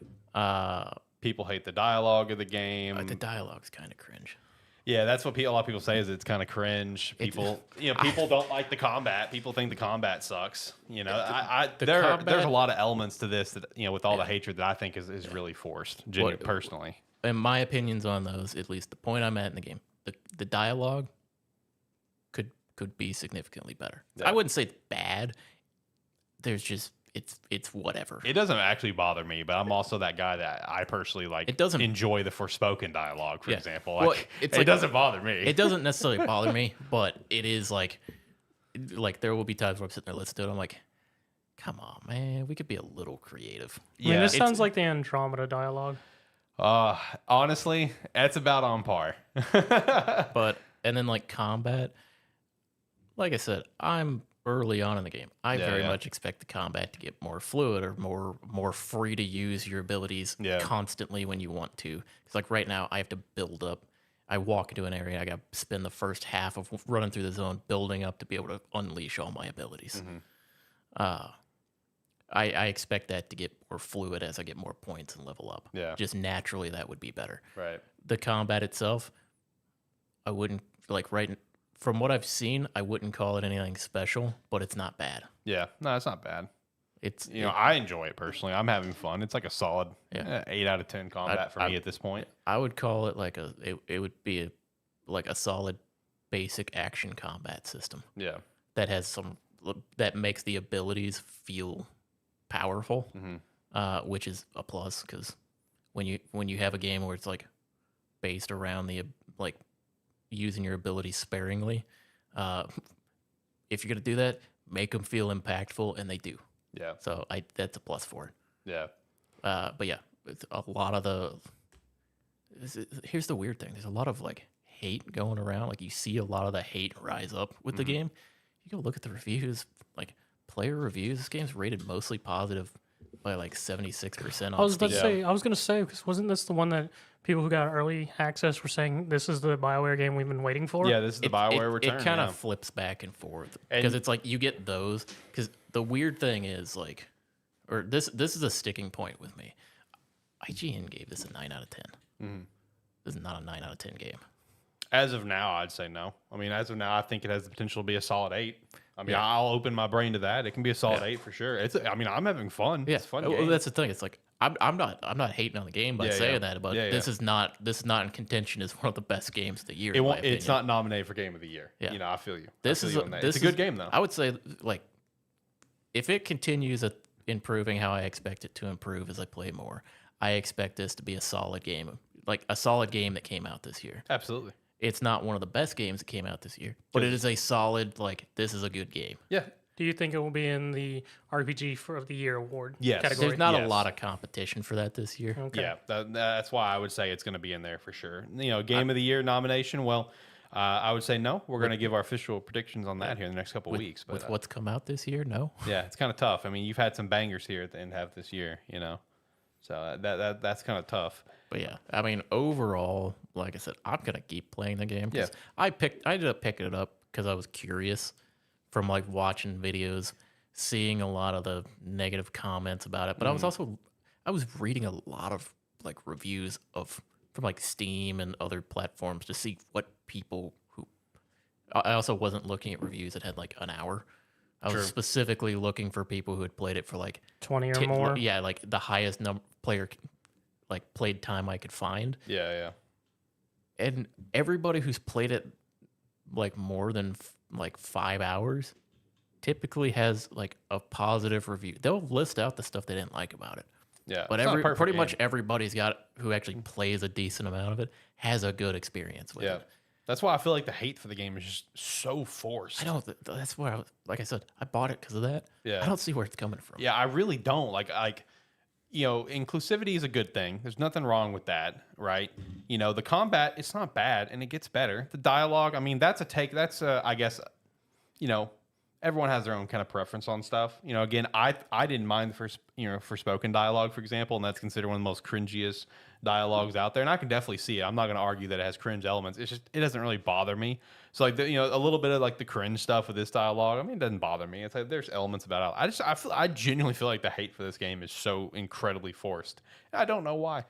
People hate the dialogue of the game. The dialogue's kind of cringe. Yeah, that's what a lot of people say is it's kind of cringe. People, people don't like the combat. People think the combat sucks. You know, there's a lot of elements to this that with all the hatred that I think is really forced. Personally, in my opinions on those, at least the point I'm at in the game, the dialogue could be significantly better. Yeah. I wouldn't say it's bad. There's just it's whatever. It doesn't actually bother me, but I'm also that guy that I personally like. It doesn't enjoy the Forspoken dialogue, for example. Like, well, it doesn't bother me. It doesn't necessarily bother me, but it is like there will be times where I'm sitting there listening to it. I'm like, come on, man, we could be a little creative. I mean, this sounds like the Andromeda dialogue. Honestly, that's about on par. And then like combat, like I said, I'm early on in the game. I very much expect the combat to get more fluid or more free to use your abilities constantly when you want to. Because like right now, I have to build up. I walk into an area, I got to spend the first half of running through the zone building up to be able to unleash all my abilities. I expect that to get more fluid as I get more points and level up. Yeah. Just naturally, that would be better. Right. The combat itself, I wouldn't from what I've seen, I wouldn't call it anything special, but it's not bad. Yeah, no, it's not bad. It's I enjoy it personally. I'm having fun. It's like a solid 8 out of 10 combat for me at this point. I would call it like it would be like a solid basic action combat system. Yeah, that has that makes the abilities feel powerful, which is a plus because when you have a game where it's like based around the like using your abilities sparingly, if you're gonna do that, make them feel impactful, and they do. Yeah. So that's a plus for it. Yeah. But yeah, it's a lot of here's the weird thing. There's a lot of like hate going around, like you see a lot of the hate rise up with the game. You go look at the reviews, like player reviews. This game's rated mostly positive by like 76% on Steam. I was gonna say, because wasn't this the one that people who got early access were saying this is the BioWare game we've been waiting for? Yeah, this is the BioWare return. It kind of flips back and forth because it's like you get those. Because the weird thing is like, or this is a sticking point with me. IGN gave this a 9 out of 10. This is not a 9 out of 10 game. As of now, I'd say no. I mean, as of now, I think it has the potential to be a solid 8. I mean, I'll open my brain to that. It can be a solid 8 for sure. I mean, I'm having fun. Yeah, It's a fun well, game. that's the thing. It's like I'm not hating on the game by saying that, but this is not in contention as one of the best games of the year. It's not nominated for Game of the Year. Yeah. You know, I feel you. It's a good game though. I would say like if it continues improving how I expect it to improve as I play more, I expect this to be a solid game, like a solid game that came out this year. Absolutely. It's not one of the best games that came out this year, but it is a solid, like, this is a good game. Yeah. Do you think it will be in the RPG of the Year award Yes. category? There's not a lot of competition for that this year. Okay. Yeah, that's why I would say it's going to be in there for sure. You know, Game of the Year nomination. Well, I would say no. We're going to give our official predictions on that here in the next couple of weeks. But With what's come out this year, no. yeah, it's kind of tough. I mean, you've had some bangers here at the end half this year. You know, so that's kind of tough. But yeah, I mean, overall, like I said, I'm gonna keep playing the game. Yeah. I ended up picking it up because I was curious from like watching videos, seeing a lot of the negative comments about it. But I was reading a lot of like reviews from like Steam and other platforms to see what people who. I also wasn't looking at reviews that had like an hour. I was specifically looking for people who had played it for like 20 or more. Yeah, like the highest player like played time I could find. Yeah. And everybody who's played it like more than like 5 hours typically has like a positive review. They'll list out the stuff they didn't like about it. Yeah. But pretty much everybody's got who actually plays a decent amount of it has a good experience with it. That's why I feel like the hate for the game is just so forced. I know that's why like I said, I bought it because of that. Yeah. I don't see where it's coming from. Yeah, I really don't. Like you know, inclusivity is a good thing. There's nothing wrong with that, right? You know, the combat, it's not bad and it gets better. The dialogue, I mean, that's I guess, you know, everyone has their own kind of preference on stuff. You know, again, I didn't mind the for spoken dialogue, for example, and that's considered one of the most cringiest dialogues out there. And I can definitely see it. I'm not going to argue that it has cringe elements. It's just, it doesn't really bother me. So like, you know, a little bit of like the cringe stuff with this dialogue, I mean, it doesn't bother me. It's like, there's elements about it. I genuinely feel like the hate for this game is so incredibly forced. I don't know why.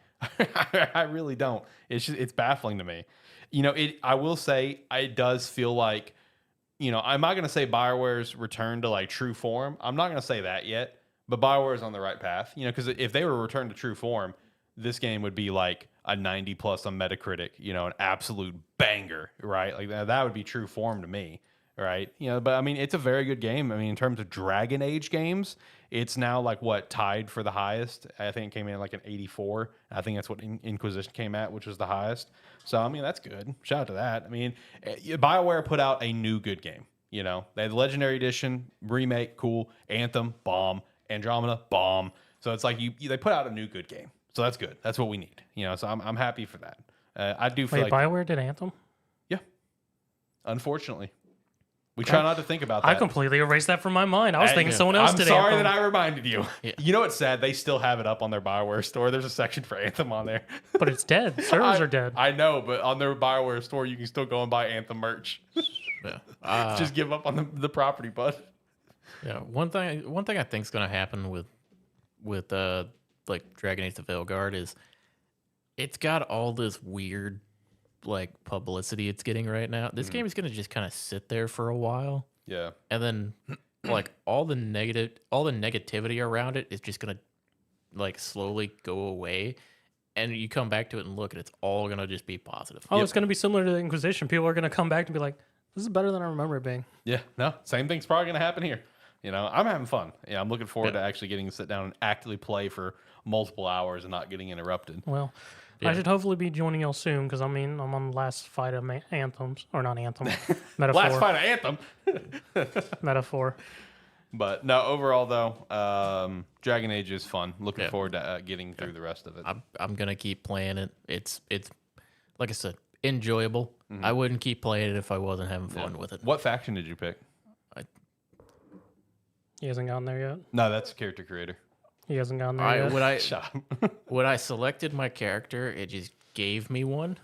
I really don't. It's baffling to me. You know, I will say it does feel like, you know, I'm not going to say BioWare's return to like true form. I'm not going to say that yet, but BioWare is on the right path. You know, because if they were returned to true form, this game would be like a 90 plus on Metacritic, you know, an absolute banger, right? Like that would be true form to me, right? You know, but I mean, it's a very good game. I mean, in terms of Dragon Age games, it's now like tied for the highest. I think it came in like an 84. I think that's what Inquisition came at, which was the highest. So, I mean, that's good. Shout out to that. I mean, BioWare put out a new good game. You know, they had the Legendary Edition, remake, cool. Anthem, bomb. Andromeda, bomb. So it's like they put out a new good game. So that's good. That's what we need. You know, so I'm happy for that. I do feel Wait, BioWare did Anthem? Yeah. Unfortunately. We try not to think about that. I completely erased that from my mind. I was thinking someone else did I'm sorry Anthem. that I reminded you. Yeah. You know what's sad? They still have it up on their BioWare store. There's a section for Anthem on there. But it's dead. Servers are dead. I know, but on their BioWare store, you can still go and buy Anthem merch. Yeah. Just give up on the property, bud. Yeah. One thing I think is going to happen with like Dragon Age: The Veilguard is it's got all this weird like publicity it's getting right now. This game is going to just kind of sit there for a while. Yeah. And then like all the negativity around it is just going to like slowly go away. And you come back to it and look, and it's all going to just be positive. Oh, it's going to be similar to the Inquisition. People are going to come back and be like, this is better than I remember it being. Yeah. No, same thing's probably going to happen here. You know, I'm having fun. Yeah, I'm looking forward to actually getting to sit down and actively play for multiple hours and not getting interrupted. Well, I should hopefully be joining y'all soon because I mean I'm on the last fight of Anthems or not Anthem, Metaphor. Last fight of Anthem. Metaphor. But no, overall though, Dragon Age is fun. Looking forward to getting through the rest of it. I'm gonna keep playing it. It's like I said, enjoyable. I wouldn't keep playing it if I wasn't having fun with it. What faction did you pick? He hasn't gotten there yet. No, that's character creator. He hasn't gotten there yet. Shut up. When I selected my character, it just gave me one,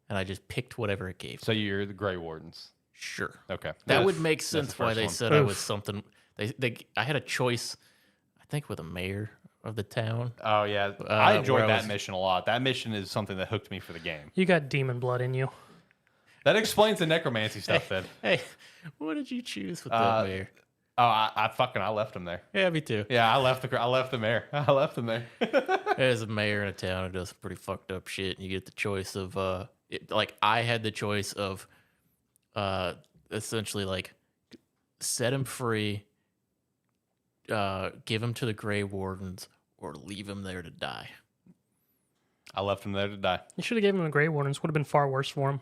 and I just picked whatever it gave. So you're the Grey Wardens. Sure. Okay. That would make sense why they said I was Oof. something. I had a choice, I think, with a mayor of the town. Oh yeah, I enjoyed where I that was- mission a lot. That mission is something that hooked me for the game. You got demon blood in you. That explains the necromancy stuff. Then. Hey, what did you choose with that mayor? Oh, I left him there. Yeah, me too. Yeah, I left the mayor. I left him there. There's a mayor in a town who does some pretty fucked up shit, and you get the choice of I had the choice of essentially like set him free, give him to the Grey Wardens, or leave him there to die. I left him there to die. You should have given him the Grey Wardens. Would have been far worse for him.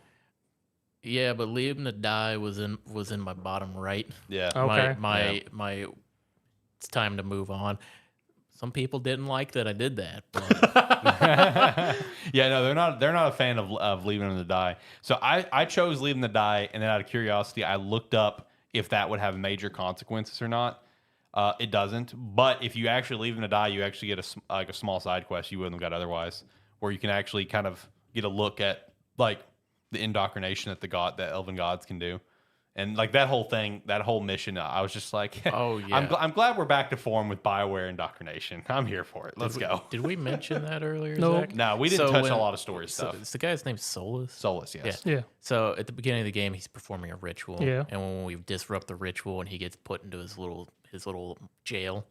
Yeah, but leave him to die was in my bottom right. Yeah. Okay. My it's time to move on. Some people didn't like that I did that. But Yeah, no, they're not a fan of leaving him to die. So I chose leave him to die, and then out of curiosity, I looked up if that would have major consequences or not. It doesn't. But if you actually leave him to die, you actually get a small side quest you wouldn't have got otherwise, where you can actually kind of get a look at like the indoctrination that the elven gods can do. And like that whole mission, I was just like, Oh, yeah. I'm glad we're back to form with BioWare indoctrination. I'm here for it. Let's go. Did we mention that earlier, No. Zach? No, we didn't So touch when- a lot of story stuff. So, the guy's name's Solus. Solus, yes. Yeah. Yeah. So at the beginning of the game, he's performing a ritual. Yeah. And when we disrupt the ritual and he gets put into his little jail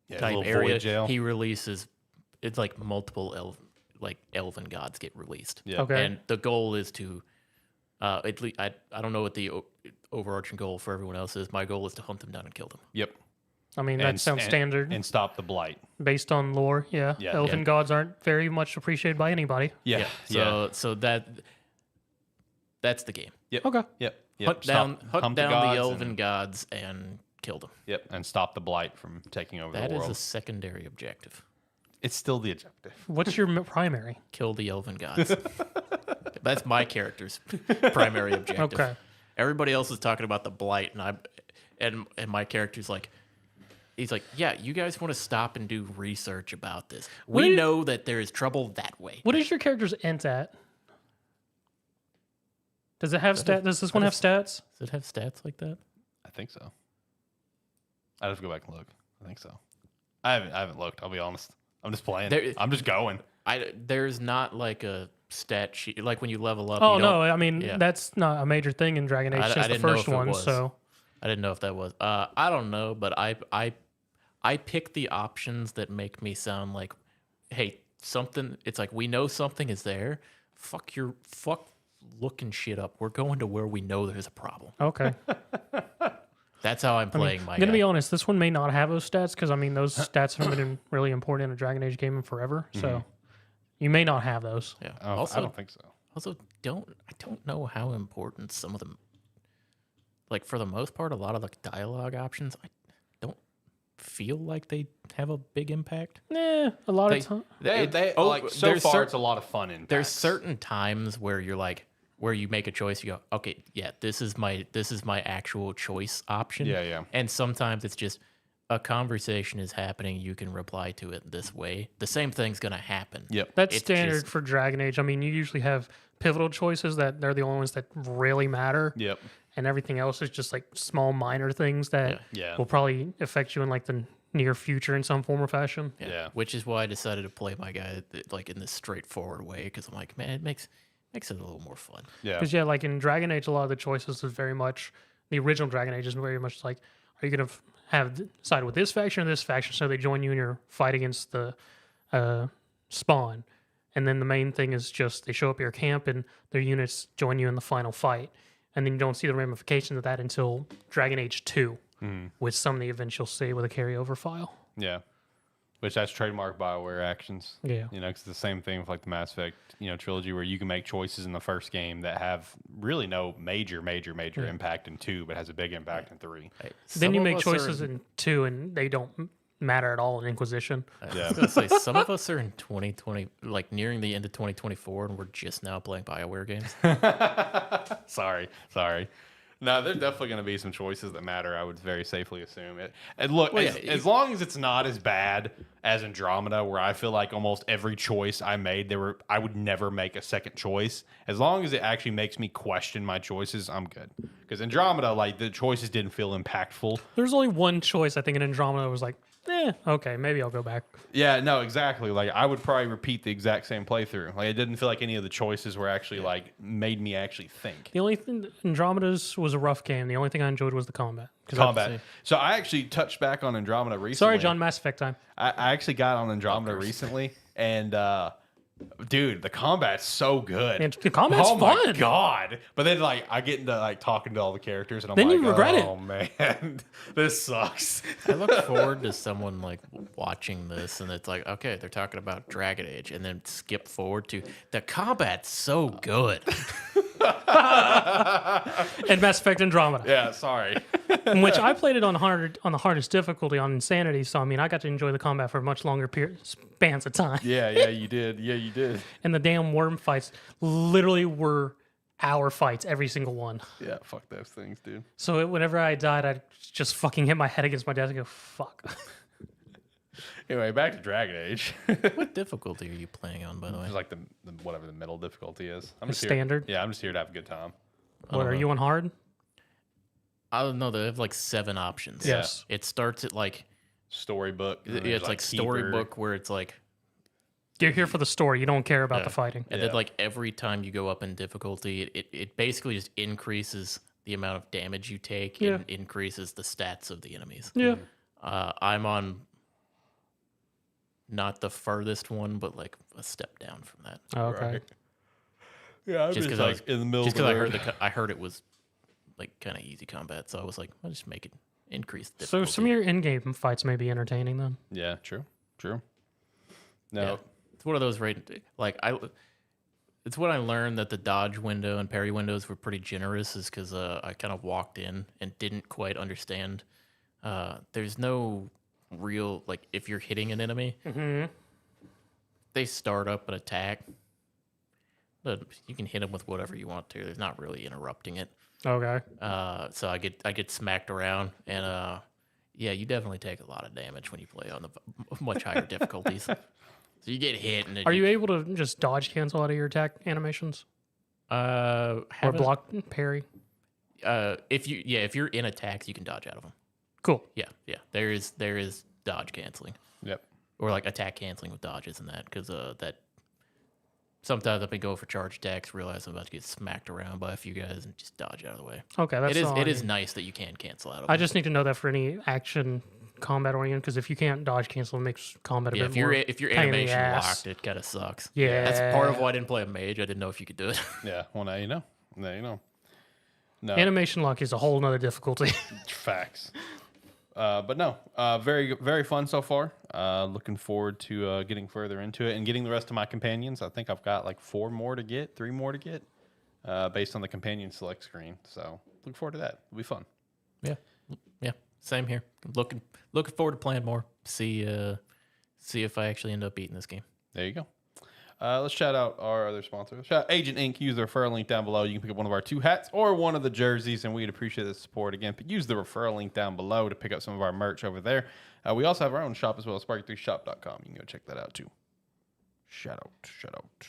Yeah, type little area, void jail. he releases. It's like multiple elven gods get released. Yeah. Okay. And the goal is to, I don't know what the overarching goal for everyone else is. My goal is to hunt them down and kill them. Yep. I mean, that sounds standard And stop the blight. based on lore. Yeah. Yeah, Elven yeah. gods aren't very much appreciated by anybody. Yeah. Yeah. So that's the game. Yep. Okay. Yep. Yep. Hunt down hump the gods elven and- gods and kill them. Yep. And stop the blight from taking over That the is world. a secondary objective. It's still the objective. What's your primary? Kill the elven gods. That's my character's primary objective. Okay. Everybody else is talking about the blight, and my character's like, he's like, yeah, you guys want to stop and do research about this. What We is- know that there is trouble that way. What is your character's int at? Does it have stat? Does this one have stats? Does it have stats like that? I think so. I'd have to go back and look. I think so. I haven't looked. I'll be honest. I'm just playing. There- I'm just going. There's not like a stat sheet like when you level up. Oh you no, don't- I mean yeah. that's not a major thing in Dragon Age I since the didn't know first if it one. was. So I didn't know if that was. I don't know, but I pick the options that make me sound like, hey, something. It's like we know something is there. Fuck looking shit up. We're going to where we know there's a problem. okay. That's how I'm playing my I'm gonna guy. be honest. This one may not have those stats because I mean those stats haven't been really important in a Dragon Age game in forever. So you may not have those. Yeah. Oh, Also, I don't think so. I don't know how important some of them. Like for the most part, a lot of the dialogue options, I don't feel like they have a big impact. A lot of time. There's It's a lot of fun in. There's certain times where you're like, where you make a choice, you go, okay, yeah, this is my actual choice option. Yeah, yeah. And sometimes it's just a conversation is happening, you can reply to it this way. The same thing's gonna happen. Yep. That's It's standard just- for Dragon Age. I mean, you usually have pivotal choices that they're the only ones that really matter. Yep. And everything else is just like small minor things that Yeah. will probably affect you in like the near future in some form or fashion. Yeah. Which is why I decided to play my guy like in this straightforward way, because I'm like, man, it makes it a little more fun. Yeah. Because yeah, like in Dragon Age, a lot of the choices is very much the original Dragon Age is very much like, are you gonna have side with this faction or this faction? So they join you in your fight against the spawn, and then the main thing is just they show up at your camp and their units join you in the final fight, and then you don't see the ramifications of that until Dragon Age 2, with some of the events you'll see with a carryover file. Yeah. Which that's trademark BioWare actions. Yeah. You know, it's the same thing with like the Mass Effect, trilogy where you can make choices in the first game that have really no major impact in 2, but has a big impact in 3. Then you make choices in 2 and they don't matter at all in Inquisition. I was gonna say some of us are in 2020, like nearing the end of 2024, and we're just now playing BioWare games. Sorry. No, there's definitely going to be some choices that matter. I would very safely assume it. And look, as long as it's not as bad as Andromeda, where I feel like almost every choice I made, I would never make a second choice. As long as it actually makes me question my choices, I'm good. Because Andromeda, like the choices didn't feel impactful. There's only one choice I think in Andromeda was like, okay, maybe I'll go back. Yeah, no, exactly. Like I would probably repeat the exact same playthrough. Like it didn't feel like any of the choices were actually like made me actually think. The only thing Andromeda's was a rough game. The only thing I enjoyed was the combat. Combat. So I actually touched back on Andromeda recently. Sorry, John, Mass Effect time. I actually got on Andromeda recently, and dude, the combat's so good. And the combat's oh fun. My god! But then like I get into like talking to all the characters, and I'm then like, you regret oh man, this sucks. I look forward to someone like watching this, and it's like, okay, they're talking about Dragon Age, and then skip forward to the combat's so good. And Mass Effect Andromeda. Yeah, sorry. In which I played it on the hardest difficulty on Insanity, so I mean I got to enjoy the combat for much longer spans of time. Yeah, you did. Yeah, you did. And the damn worm fights literally were hour fights, every single one. Yeah, fuck those things, dude. So whenever I died, I'd just fucking hit my head against my desk and go, fuck. Anyway, back to Dragon Age. What difficulty are you playing on, by the way? Just like the whatever the middle difficulty is. I'm The just here- standard? Yeah, I'm just here to have a good time. What, are you on hard? I don't know. They have like 7 options. Yes. It starts at like Storybook. and then it's there's, like Keeper. storybook where it's like, You're here for the story. You don't care about the fighting. and then like every time you go up in difficulty, it basically just increases the amount of damage you take and increases the stats of the enemies. Yeah. I'm on not the furthest one, but like a step down from that. Okay. Right. Yeah, I'm Just just because like in the middle. Just of because the I heard it was like kind of easy combat, so I was like, I'll just make it increase. So Difficulty. some of your in-game fights may be entertaining then. Yeah, true. No. Yeah. It's one of those it's when I learned that the dodge window and parry windows were pretty generous, is because I kind of walked in and didn't quite understand. There's no real, like, if you're hitting an enemy, they start up an attack, but you can hit them with whatever you want to. There's not really interrupting it. Okay. So I get smacked around, and yeah, you definitely take a lot of damage when you play on the much higher difficulties. So you get hit, and Are you able to just dodge cancel out of your attack animations? Or block parry? if you're in attacks, you can dodge out of them. Cool. Yeah. There is dodge canceling. Yep. Or like attack canceling with dodges and that, because that sometimes I've been going for charge attacks, realize I'm about to get smacked around by a few guys, and just dodge out of the way. Okay, that's It is nice that you can cancel out of them. I just need to know that for any action combat oriented, because if you can't dodge cancel, it makes combat a bit more if your pain in the animation ass. locked, it kind of sucks. Yeah. That's part of why I didn't play a mage. I didn't know if you could do it. Yeah. Well, now you know. No. Animation lock is a whole nother difficulty. Facts. But no, very, very fun so far. Looking forward to getting further into it and getting the rest of my companions. I think I've got like 3 more to get, based on the companion select screen. So look forward to that. It'll be fun. Yeah. Same here. Looking forward to playing more. See if I actually end up beating this game. There you go. Let's shout out our other sponsors. Shout out Agent Inc. Use the referral link down below. You can pick up one of our 2 hats or one of the jerseys, and we'd appreciate the support. Again, use the referral link down below to pick up some of our merch over there. We also have our own shop as well, sparky3shop.com. You can go check that out too. Shout out.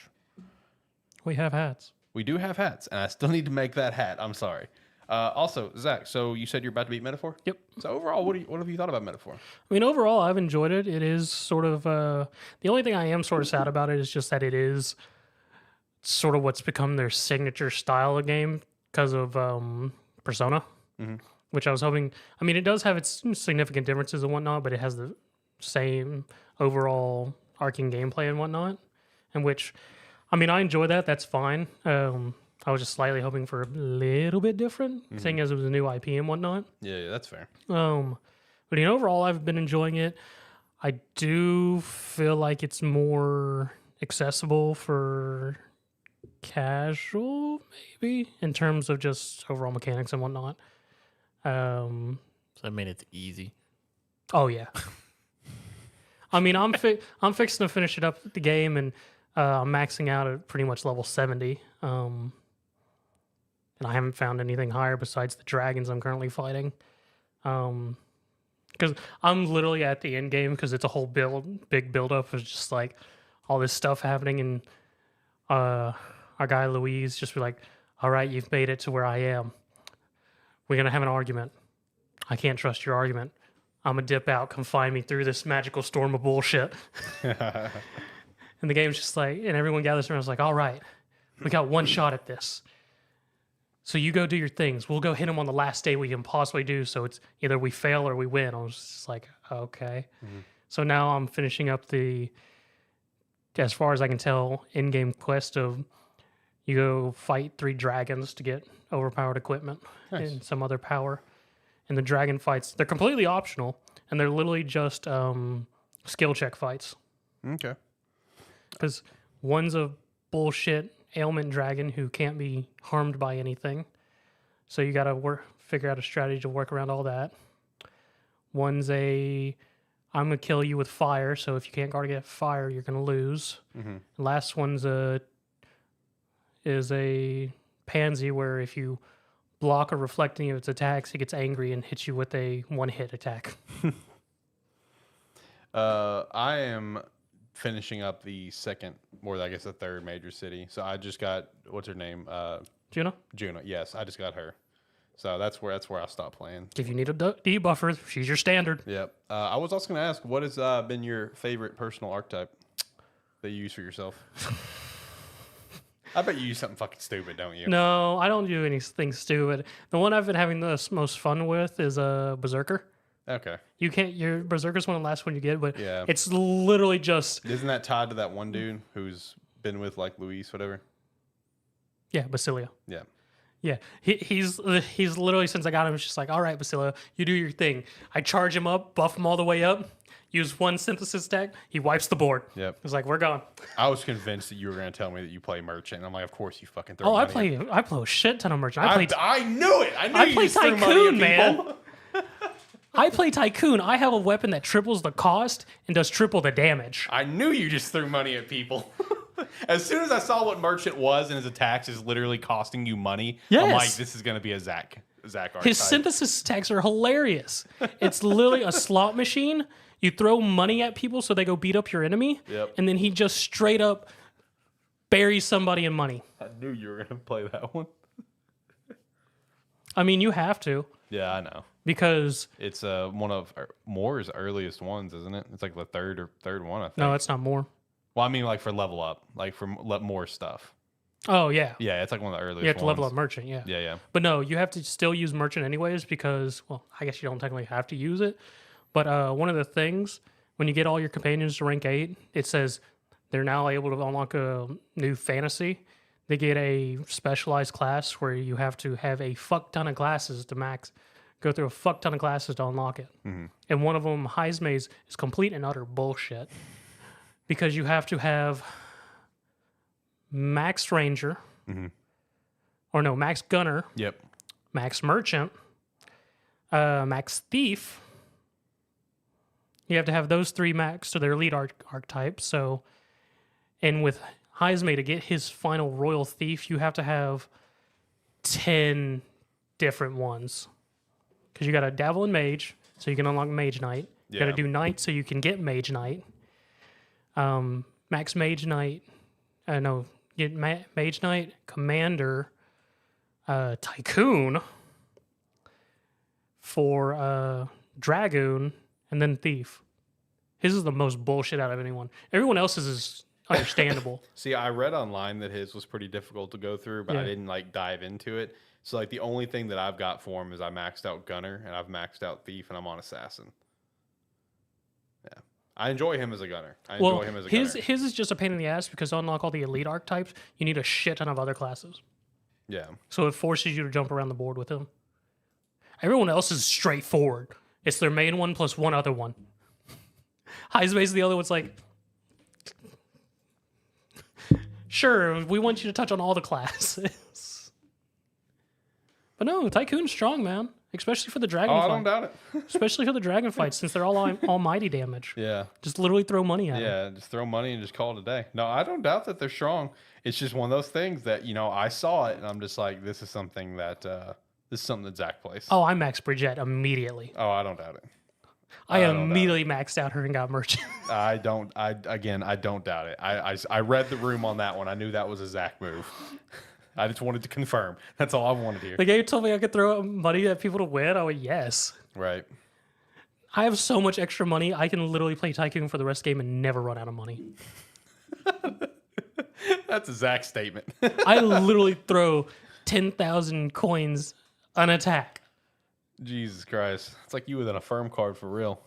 We have hats. We do have hats, and I still need to make that hat. I'm sorry. Also, Zach, so you said you're about to beat Metaphor? Yep. So overall, what have you thought about Metaphor? I mean, overall, I've enjoyed it. It is sort of the only thing I am sort of sad about it is just that it is sort of what's become their signature style of game because of Persona, which I was hoping. I mean, it does have its significant differences and whatnot, but it has the same overall arcing gameplay and whatnot. And which, I mean, I enjoy that. That's fine. I was just slightly hoping for a little bit different, seeing as it was a new IP and whatnot. Yeah, that's fair. But overall, I've been enjoying it. I do feel like it's more accessible for casual, maybe, in terms of just overall mechanics and whatnot. So I mean, it's easy. Oh, yeah. I mean, I'm fixing to finish it up the game, and I'm maxing out at pretty much level 70. And I haven't found anything higher besides the dragons I'm currently fighting. Because I'm literally at the end game because it's a whole big build up of just like all this stuff happening, and our guy Louise just be like, "All right, you've made it to where I am. We're gonna have an argument. I can't trust your argument. I'm gonna dip out. Come find me through this magical storm of bullshit." And the game's just like, and everyone gathers around. I was like, "All right, we got one shot at this. So you go do your things. We'll go hit them on the last day we can possibly do. So it's either we fail or we win." I was just like, okay. So now I'm finishing up as far as I can tell, in-game quest of you go fight 3 dragons to get overpowered equipment and some other power. And the dragon fights, they're completely optional, and they're literally just skill check fights. Okay. Because one's a bullshit ailment dragon who can't be harmed by anything. So you got to figure out a strategy to work around all that. One's I'm going to kill you with fire, so if you can't guard against fire, you're going to lose. The last one's is a pansy where if you block or reflect any of its attacks, it gets angry and hits you with a one-hit attack. I am finishing up the second, or I guess the third major city. So I just got, what's her name? Juno? Juno. Yes, I just got her. So that's where I stopped playing. If you need a debuffer, she's your standard. Yep. I was also going to ask, what has been your favorite personal archetype that you use for yourself? I bet you use something fucking stupid, don't you? No, I don't do anything stupid. The one I've been having the most fun with is a Berserker. Okay. Your Berserker's one of the last one you get, but Yeah. it's literally just... Isn't that tied to that one dude who's been with like Luis, whatever? Yeah, Basilio. Yeah. Yeah, he's literally, since I got him, it's just like, all right, Basilio, you do your thing. I charge him up, buff him all the way up, use one synthesis deck, he wipes the board. Yep. It's like, we're gone. I was convinced that you were going to tell me that you play Merchant. And I'm like, of course you fucking throw Oh, I money at- play a shit ton of Merchant. I knew it. I knew I you play just threw money Tycoon, at people. man. I play Tycoon. I have a weapon that triples the cost and does triple the damage. I knew you just threw money at people. As soon as I saw what Merchant was and his attacks is literally costing you money, I'm Yes. like, this is going to be a Zach archetype. His synthesis attacks are hilarious. It's literally a slot machine. You throw money at people so they go beat up your enemy, Yep. and then he just straight up buries somebody in money. I knew you were going to play that one. I mean, you have to, Yeah, I know. because It's one of Moore's earliest ones, isn't it? It's like the third one, I think. no, it's not more. Well, I mean, like for level up, like for more stuff. Oh yeah, Yeah, it's like one of the earliest. you have to level ones. up Merchant. Yeah. Yeah. But no, you have to still use Merchant anyways because, well, I guess you don't technically have to use it. But one of the things, when you get all your companions to rank 8, it says they're now able to unlock a new fantasy. They get a specialized class where you have to have a fuck ton of classes to max, go through a fuck ton of classes to unlock it. And one of them, Heismaze, is complete and utter bullshit because you have to have Max Ranger, or no, Max Gunner, Yep. Max Merchant, Max Thief. You have to have those 3 max to their lead archetype. So, and with Heisme to get his final Royal Thief, you have to have 10 different ones. Because you got to dabble in Mage, so you can unlock Mage Knight. You got to Yeah. do Knight, so you can get Mage Knight. Max Mage Knight. No, get Mage Knight, Commander, Tycoon for Dragoon, and then Thief. His is the most bullshit out of anyone. Everyone else's is understandable. See, I read online that his was pretty difficult to go through, but I Yeah. didn't like dive into it. So like the only thing that I've got for him is I maxed out Gunner and I've maxed out Thief and I'm on Assassin. Yeah. I enjoy him as a gunner. Well, him as a his gunner. is just a pain in the ass because to unlock all the elite archetypes, you need a shit ton of other classes. Yeah. So it forces you to jump around the board with him. Everyone else is straightforward. It's their main one plus one other one. Heisma's the other one's like, sure, we want you to touch on all the classes. But no, Tycoon's strong, man. especially for the dragon Oh, I fight. don't doubt it. Especially for the dragon fights, since they're all almighty damage. Yeah. Just literally throw money at them. Yeah, just throw money and just call it a day. No, I don't doubt that they're strong. It's just one of those things that, I saw it and I'm just like, this is something that Zach plays. Oh, I maxed Bridget immediately. Oh, I don't doubt it. I don't doubt immediately maxed out her and got merchant. I don't doubt it. I read the room on that one. I knew that was a Zach move. I just wanted to confirm. That's all I wanted here. The game told me I could throw money at people to win. I went, yes. Right. I have so much extra money. I can literally play Tycoon for the rest of the game and never run out of money. That's a Zach statement. I literally throw 10,000 coins an attack. Jesus Christ. It's like you with an Affirm card for real.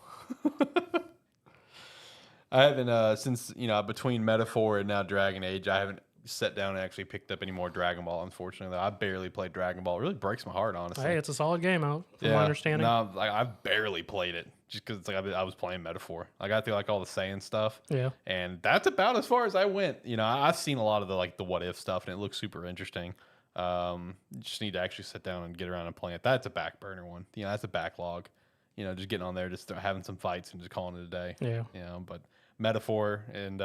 I haven't, since, between Metaphor and now Dragon Age, I haven't sat down and actually picked up any more Dragon Ball, unfortunately. I barely played Dragon Ball. It really breaks my heart, honestly. Hey, it's a solid game out, from my understanding. No, I've barely played it just because I was playing Metaphor. I got through all the Saiyan stuff. Yeah. And that's about as far as I went. I've seen a lot of the what if stuff, and it looks super interesting. You just need to actually sit down and get around and play it. That's a back burner one. That's a backlog. Just getting on there, just having some fights and just calling it a day. Yeah. But Metaphor and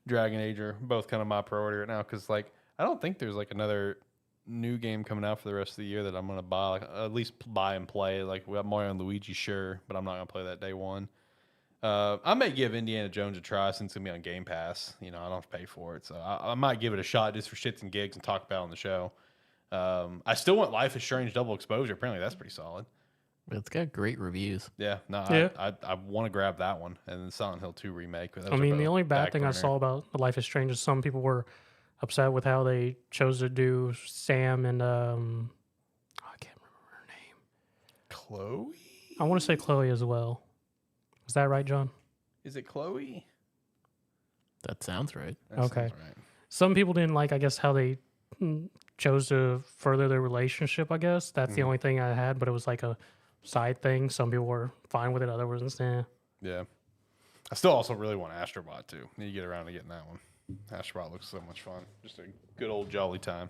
Dragon Age are both kind of my priority right now because I don't think there's another new game coming out for the rest of the year that I'm gonna buy. At least buy and play. We got Mario and Luigi, sure, but I'm not gonna play that day one. I may give Indiana Jones a try since it's gonna be on Game Pass. I don't have to pay for it, so I might give it a shot just for shits and gigs and talk about it on the show. I still want Life is Strange Double Exposure. Apparently, that's pretty solid. It's got great reviews. Yeah, no, Yeah. I want to grab that one and then Silent Hill 2 remake. I mean, the only bad thing I saw about The Life is Strange is some people were upset with how they chose to do Sam and I can't remember her name. Chloe. I want to say Chloe as well. Is that right, John? Is it Chloe? That sounds right. That Okay. sounds right. Some people didn't like, I guess, how they chose to further their relationship, I guess. That's the only thing I had, but it was like a side thing. Some people were fine with it. Others, Yeah. I still also really want Astrobot too. Need to get around to getting that one. Astrobot looks so much fun. Just a good old jolly time.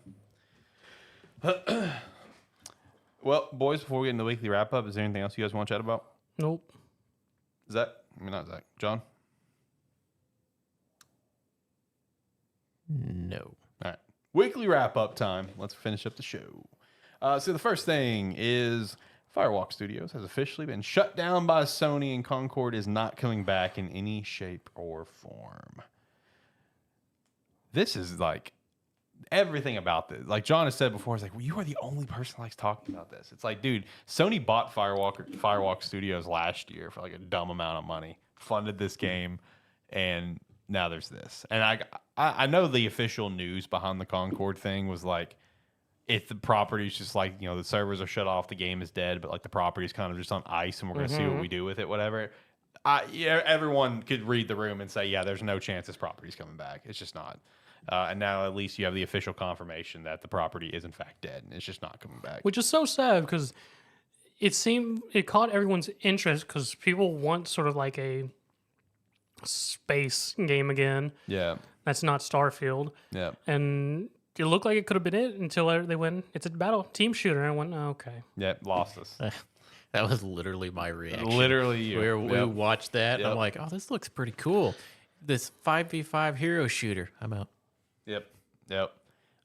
Well, boys, before we get into the weekly wrap up, is there anything else you guys want to chat about? Nope. Zach? I mean, not Zach. John? No. All right. Weekly wrap up time. Let's finish up the show. So the first thing is Firewalk Studios has officially been shut down by Sony, and Concord is not coming back in any shape or form. This is everything about this. Like John has said before, it's well, you are the only person that likes talking about this. It's dude, Sony bought Firewalk Studios last year for a dumb amount of money, funded this game, and now there's this. And I know the official news behind the Concord thing was if the property's just the servers are shut off, the game is dead, but the property's kind of just on ice, and we're gonna see what we do with it, whatever. Everyone could read the room and say, yeah, there's no chance this property's coming back. It's just not. And now at least you have the official confirmation that the property is in fact dead, and it's just not coming back. Which is so sad because it caught everyone's interest because people want sort of a space game again. Yeah. That's not Starfield. Yeah. And it looked like it could have been it until they went, it's a battle team shooter. And I went, oh, okay. Yeah. Lost us. That was literally my reaction. Literally you. We watched that, and I'm Yep. like, oh, this looks pretty cool. This 5v5 hero shooter. I'm out. Yep.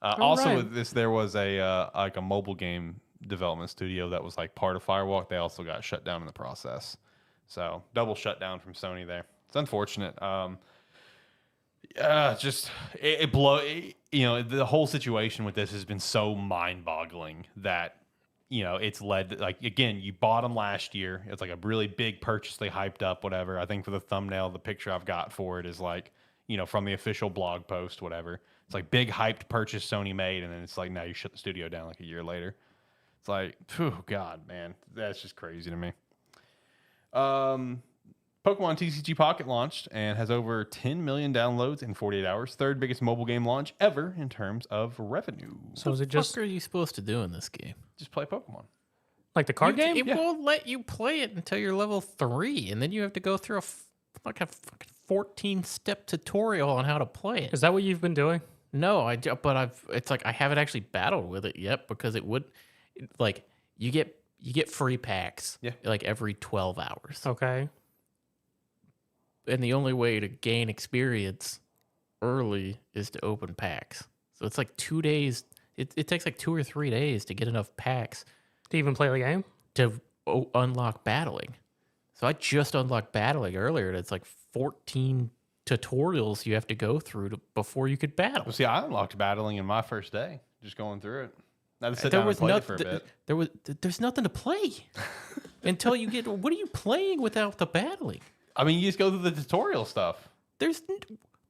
Also right. with this, there was a mobile game development studio that was part of Firewalk. They also got shut down in the process. So double shutdown from Sony there. It's unfortunate. Just the whole situation with this has been so mind-boggling that it's led again, you bought them last year. It's a really big purchase. They hyped up, whatever. I think for the thumbnail, the picture I've got for it is from the official blog post, whatever. It's big hyped purchase Sony made, and then it's now you shut the studio down a year later. It's phew, God, man, that's just crazy to me. Pokemon TCG Pocket launched and has over 10 million downloads in 48 hours. Third biggest mobile game launch ever in terms of revenue. So is it What just are you supposed to do in this game? Just play Pokemon. like the card game? It won't let you play it until you're level 3, and then you have to go through a fucking 14-step tutorial on how to play it. Is that what you've been doing? No, it's I haven't actually battled with it yet because it would you you get free packs. Yeah. Like every 12 hours. Okay. And the only way to gain experience early is to open packs. So it's like 2 days. It takes like 2 or 3 days to get enough packs Do you even play the game? to unlock battling. So I just unlocked battling earlier, and it's like 14 tutorials you have to go through before you could battle. Well, see, I unlocked battling in my first day, just going through it. I had to sit down and play it for a bit. There's nothing to play until you get. What are you playing without the battling? I mean, you just go through the tutorial stuff.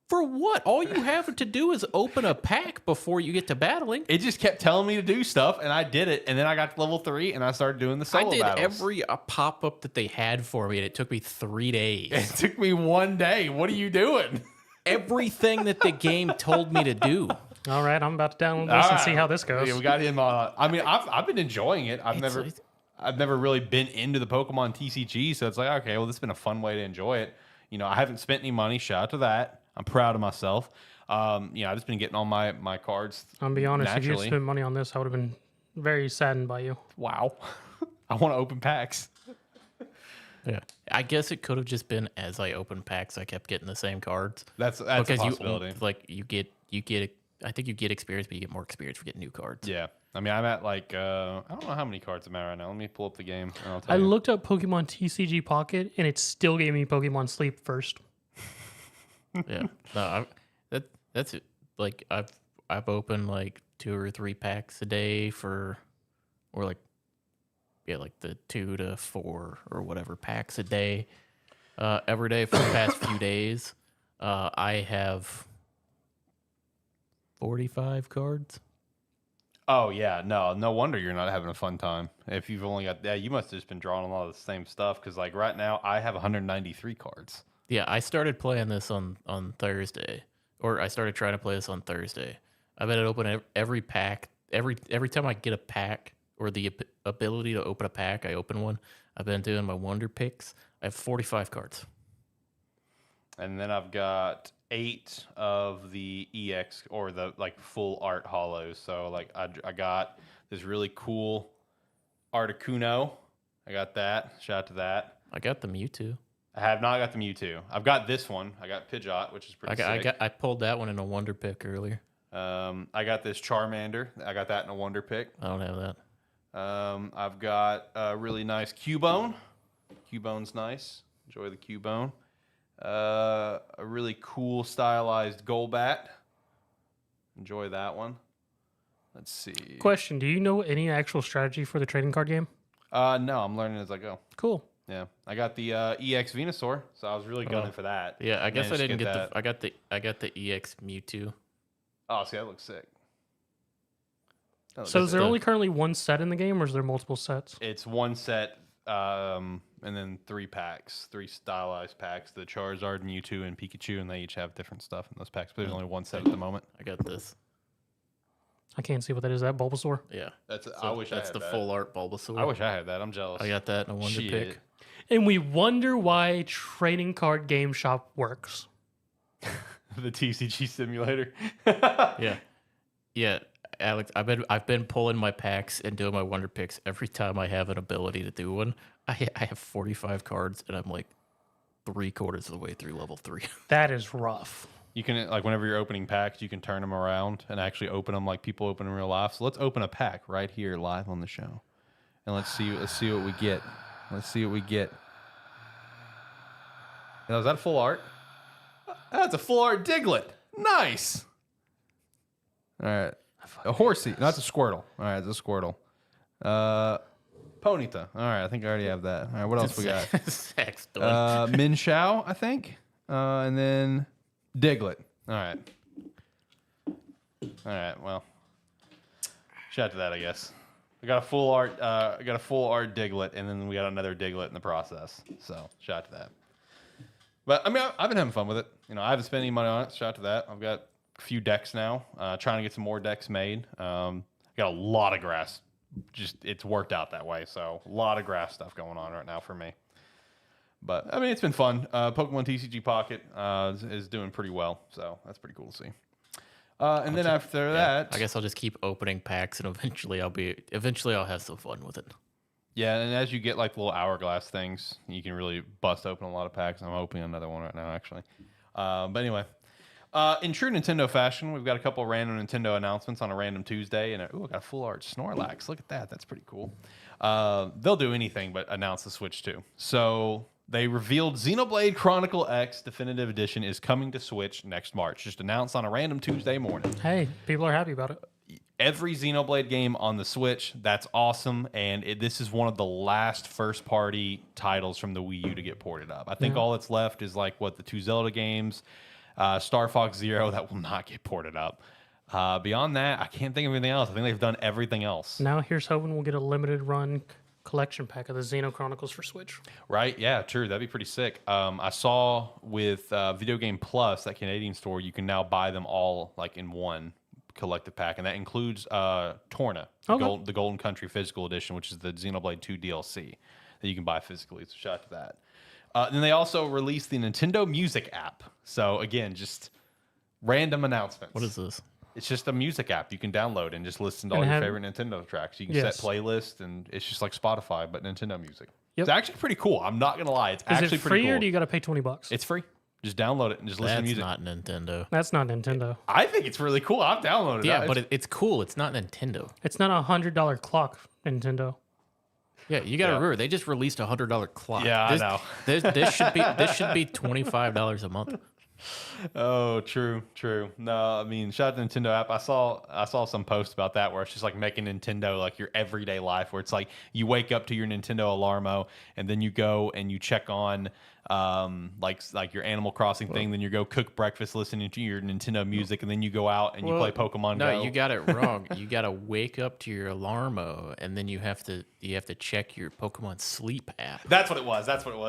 For what? All you have to do is open a pack before you get to battling. It just kept telling me to do stuff, and I did it. And then I got to level 3, and I started doing the solo I did battles. every pop up that they had for me, and it took me 3 days. It took me 1 day. What are you doing? Everything that the game told me to do. All right, I'm about to download this and see how this goes. Yeah, we got him. I mean, I've been enjoying it. I've never really been into the Pokemon TCG, so it's like, okay, well, this has been a fun way to enjoy it. You know, I haven't spent any money. Shout out to that. I'm proud of myself. I've just been getting all my cards. I'll be honest, if you naturally. spent money on this, I would have been very saddened by you. Wow. I want to open packs. Yeah, I guess it could have just been as I opened packs, I kept getting the same cards. That's a possibility. You get. I think you get experience, but you get more experience for getting new cards. Yeah. I mean, I'm at like, I don't know how many cards I'm at right now. Let me pull up the game and I'll tell I you. looked up Pokemon TCG Pocket, and it still gave me Pokemon Sleep first. Yeah, no, that's it. Like I've opened like 2 or 3 packs a day like the 2 to 4 or whatever packs a day, every day for the past few days. I have 45 cards. Oh, yeah. No wonder you're not having a fun time. If you've only got that, you must have just been drawing a lot of the same stuff. Because, like, right now, I have 193 cards. Yeah, I started playing this on Thursday, or I started trying to play this on Thursday. I've been opening every pack. Every time I get a pack or the ability to open a pack, I open one. I've been doing my wonder picks. I have 45 cards. And then I've got 8 of the EX or the like full art hollows. So like I got this really cool Articuno. I got that. Shout out to that. I got the Mewtwo. I have not got the Mewtwo. I've got this one. I got Pidgeot, which is pretty sick. I pulled that one in a wonder pick earlier. I got this Charmander. I got that in a wonder pick. I don't have that. I've got a really nice Cubone. Cubone's nice. Enjoy the Cubone. A really cool stylized Golbat. Enjoy that one. Let's see. Question: do you know any actual strategy for the trading card game? No, I'm learning as I go. Cool. Yeah, I got the EX Venusaur, so I was really gunning for that. Yeah, I guess I didn't get that. I got the EX Mewtwo. Oh, see, that looks sick. So is there only currently one set in the game, or is there multiple sets? It's one set, and then 3 packs, 3 stylized packs. The Charizard, Mewtwo, and Pikachu, and they each have different stuff in those packs. But there's only one set at the moment. I got this. I can't see what that is. That Bulbasaur? Yeah, I wish I had the that. full art Bulbasaur. I wish I had that. I'm jealous. I got that in a wonder pick. And we wonder why trading card game shop works. The TCG simulator. Yeah, Alex. I've been pulling my packs and doing my wonder picks every time I have an ability to do one. I have 45 cards, and I'm like 3/4 of the way through level 3. That is rough. You can, like, whenever you're opening packs, you can turn them around and actually open them like people open in real life. So let's open a pack right here live on the show, and let's see what we get. Let's see what we get. Now, is that a full art? That's a full art Diglett. Nice. All right. A Horsey. No, that's a Squirtle. All right, it's a Squirtle. Ponyta. All right, I think I already have that. All right, what else we got? Min Xiao, I think. And then Diglett. All right. All right, well. Shout out to that, I guess. We got a full art Diglett, and then we got another Diglett in the process. So, shout out to that. But I mean, I've been having fun with it. You know, I haven't spent any money on it. Shout out to that. I've got a few decks now. Trying to get some more decks made. Got a lot of grass. Just it's worked out that way. So a lot of grass stuff going on right now for me. But I mean, it's been fun. Pokemon TCG Pocket is doing pretty well. So that's pretty cool to see. And then after that, I guess I'll just keep opening packs, and eventually I'll have some fun with it. Yeah, and as you get like little hourglass things, you can really bust open a lot of packs. I'm opening another one right now, actually. But anyway, in true Nintendo fashion, we've got a couple of random Nintendo announcements on a random Tuesday, and I got a full art Snorlax. Look at that, that's pretty cool. They'll do anything but announce the Switch too. So they revealed Xenoblade Chronicle X Definitive Edition is coming to Switch next March. Just announced on a random Tuesday morning. Hey, people are happy about it. Every Xenoblade game on the Switch, that's awesome. And this is one of the last first-party titles from the Wii U to get ported up. I think all that's left is like, the 2 Zelda games, Star Fox Zero, that will not get ported up. Beyond that, I can't think of anything else. I think they've done everything else. Now here's hoping we'll get a limited run collection pack of the Xeno Chronicles for Switch. Right? Yeah, true. That'd be pretty sick. I saw with Video Game Plus, that Canadian store, you can now buy them all like in one collective pack, and that includes Torna, the Golden Country Physical Edition, which is the Xenoblade 2 DLC that you can buy physically. So shout out to that. Then they also released the Nintendo Music app. So again, just random announcements. What is this? It's just a music app you can download and just listen to all your favorite Nintendo tracks. You can set playlists, and it's just like Spotify, but Nintendo music. Yep. It's actually pretty cool. I'm not going to lie. It's actually pretty cool. Is it free or do you got to pay $20? It's free. Just download it and just listen to music. That's not Nintendo. That's not Nintendo. I think it's really cool. I've downloaded it. Yeah, but it's cool. It's not Nintendo. It's not a $100 clock, Nintendo. Yeah, you got to remember they just released a $100 clock. Yeah, I know. This should be $25 a month. Oh, true. No, I mean, shout out to Nintendo app. I saw some post about that where it's just like making Nintendo like your everyday life, where it's like you wake up to your Nintendo Alarmo, and then you go and you check on like your Animal Crossing thing, then you go cook breakfast listening to your Nintendo music, and then you go out and you play Pokemon Go. No, you got it wrong. You got to wake up to your Alarmo, and then you have to check your Pokemon Sleep app. That's what it was.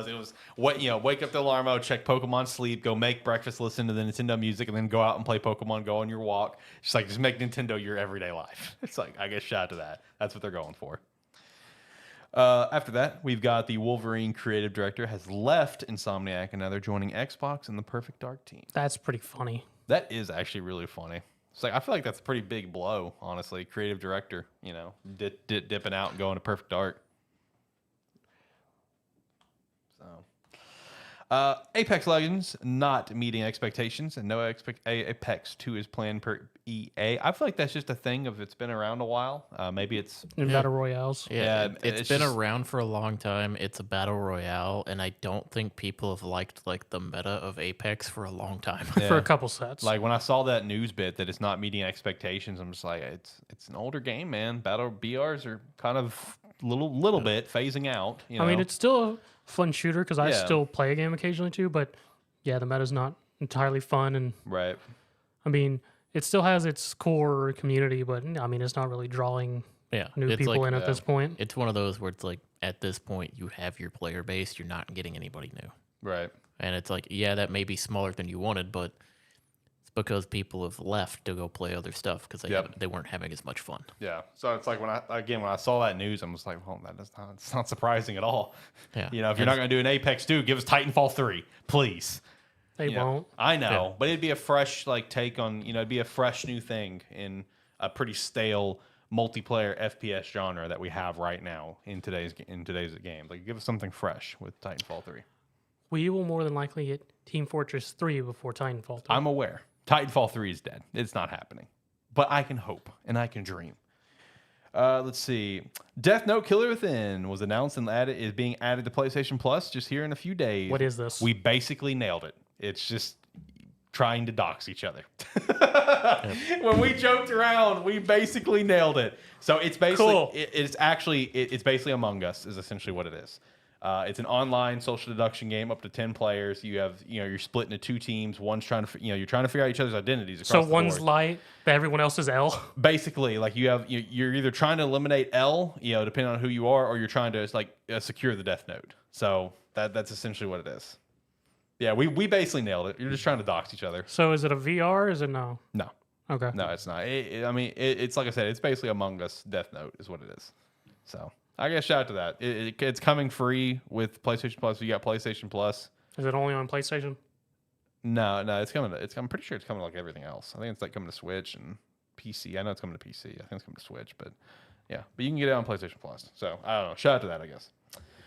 It was wake up to Alarmo, check Pokemon Sleep, go make breakfast, listen to the Nintendo music, and then go out and play Pokemon Go on your walk. Just make Nintendo your everyday life. It's like, I guess, shout out to that. That's what they're going for. After that, we've got the Wolverine creative director has left Insomniac, and now they're joining Xbox and the Perfect Dark team. That's pretty funny. That is actually really funny. It's like, I feel like that's a pretty big blow, honestly. Creative director, dipping out and going to Perfect Dark. So, Apex Legends not meeting expectations, and no Apex 2 is planned per EA. I feel like that's just a thing of it's been around a while. Maybe it's in battle royales. Yeah, it's been around for a long time. It's a battle royale, and I don't think people have liked like the meta of Apex for a long time. For a couple sets. Like when I saw that news bit that it's not meeting expectations, I'm just like, it's an older game, man. Battle BRs are kind of little bit phasing out. I mean, it's still a fun shooter because I still play a game occasionally too, but yeah, the meta's not entirely fun, and right. I mean, it still has its core community, but I mean, it's not really drawing new people in at this point. It's one of those where it's like, at this point, you have your player base, you're not getting anybody new. Right. And it's like, yeah, that may be smaller than you wanted, but it's because people have left to go play other stuff because they weren't having as much fun. Yeah. So it's like when I saw that news, I'm just like, well, it's not surprising at all. Yeah. If you're not going to do an Apex 2, give us Titanfall 3, please. They won't. I know, but it'd be a fresh take on, it'd be a fresh new thing in a pretty stale multiplayer FPS genre that we have right now in today's games. Like, give us something fresh with Titanfall 3. We will more than likely get Team Fortress 3 before Titanfall 3. I'm aware. Titanfall 3 is dead. It's not happening. But I can hope and I can dream. Let's see. Death Note Killer Within was announced and is being added to PlayStation Plus just here in a few days. What is this? We basically nailed it. It's just trying to dox each other. When we joked around, we basically nailed it. So it's basically cool. It's basically Among Us is essentially what it is. It's an online social deduction game up to 10 players. You have, you're split into two teams. One's trying to, you're trying to figure out each other's identities across the board. So one's light, but everyone else is L. Basically, like you're either trying to eliminate L, depending on who you are, or you're trying to secure the Death Note. So that's essentially what it is. Yeah, we basically nailed it. You're just trying to dox each other. So is it a VR? Is it no? No. Okay. No, it's not. It's like I said, it's basically Among Us Death Note is what it is. So I guess shout out to that. It's coming free with PlayStation Plus. You got PlayStation Plus. Is it only on PlayStation? No, it's coming. I'm pretty sure it's coming like everything else. I think it's like coming to Switch and PC. I know it's coming to PC. I think it's coming to Switch, but Yeah, but you can get it on PlayStation Plus. So I don't know. Shout out to that, I guess.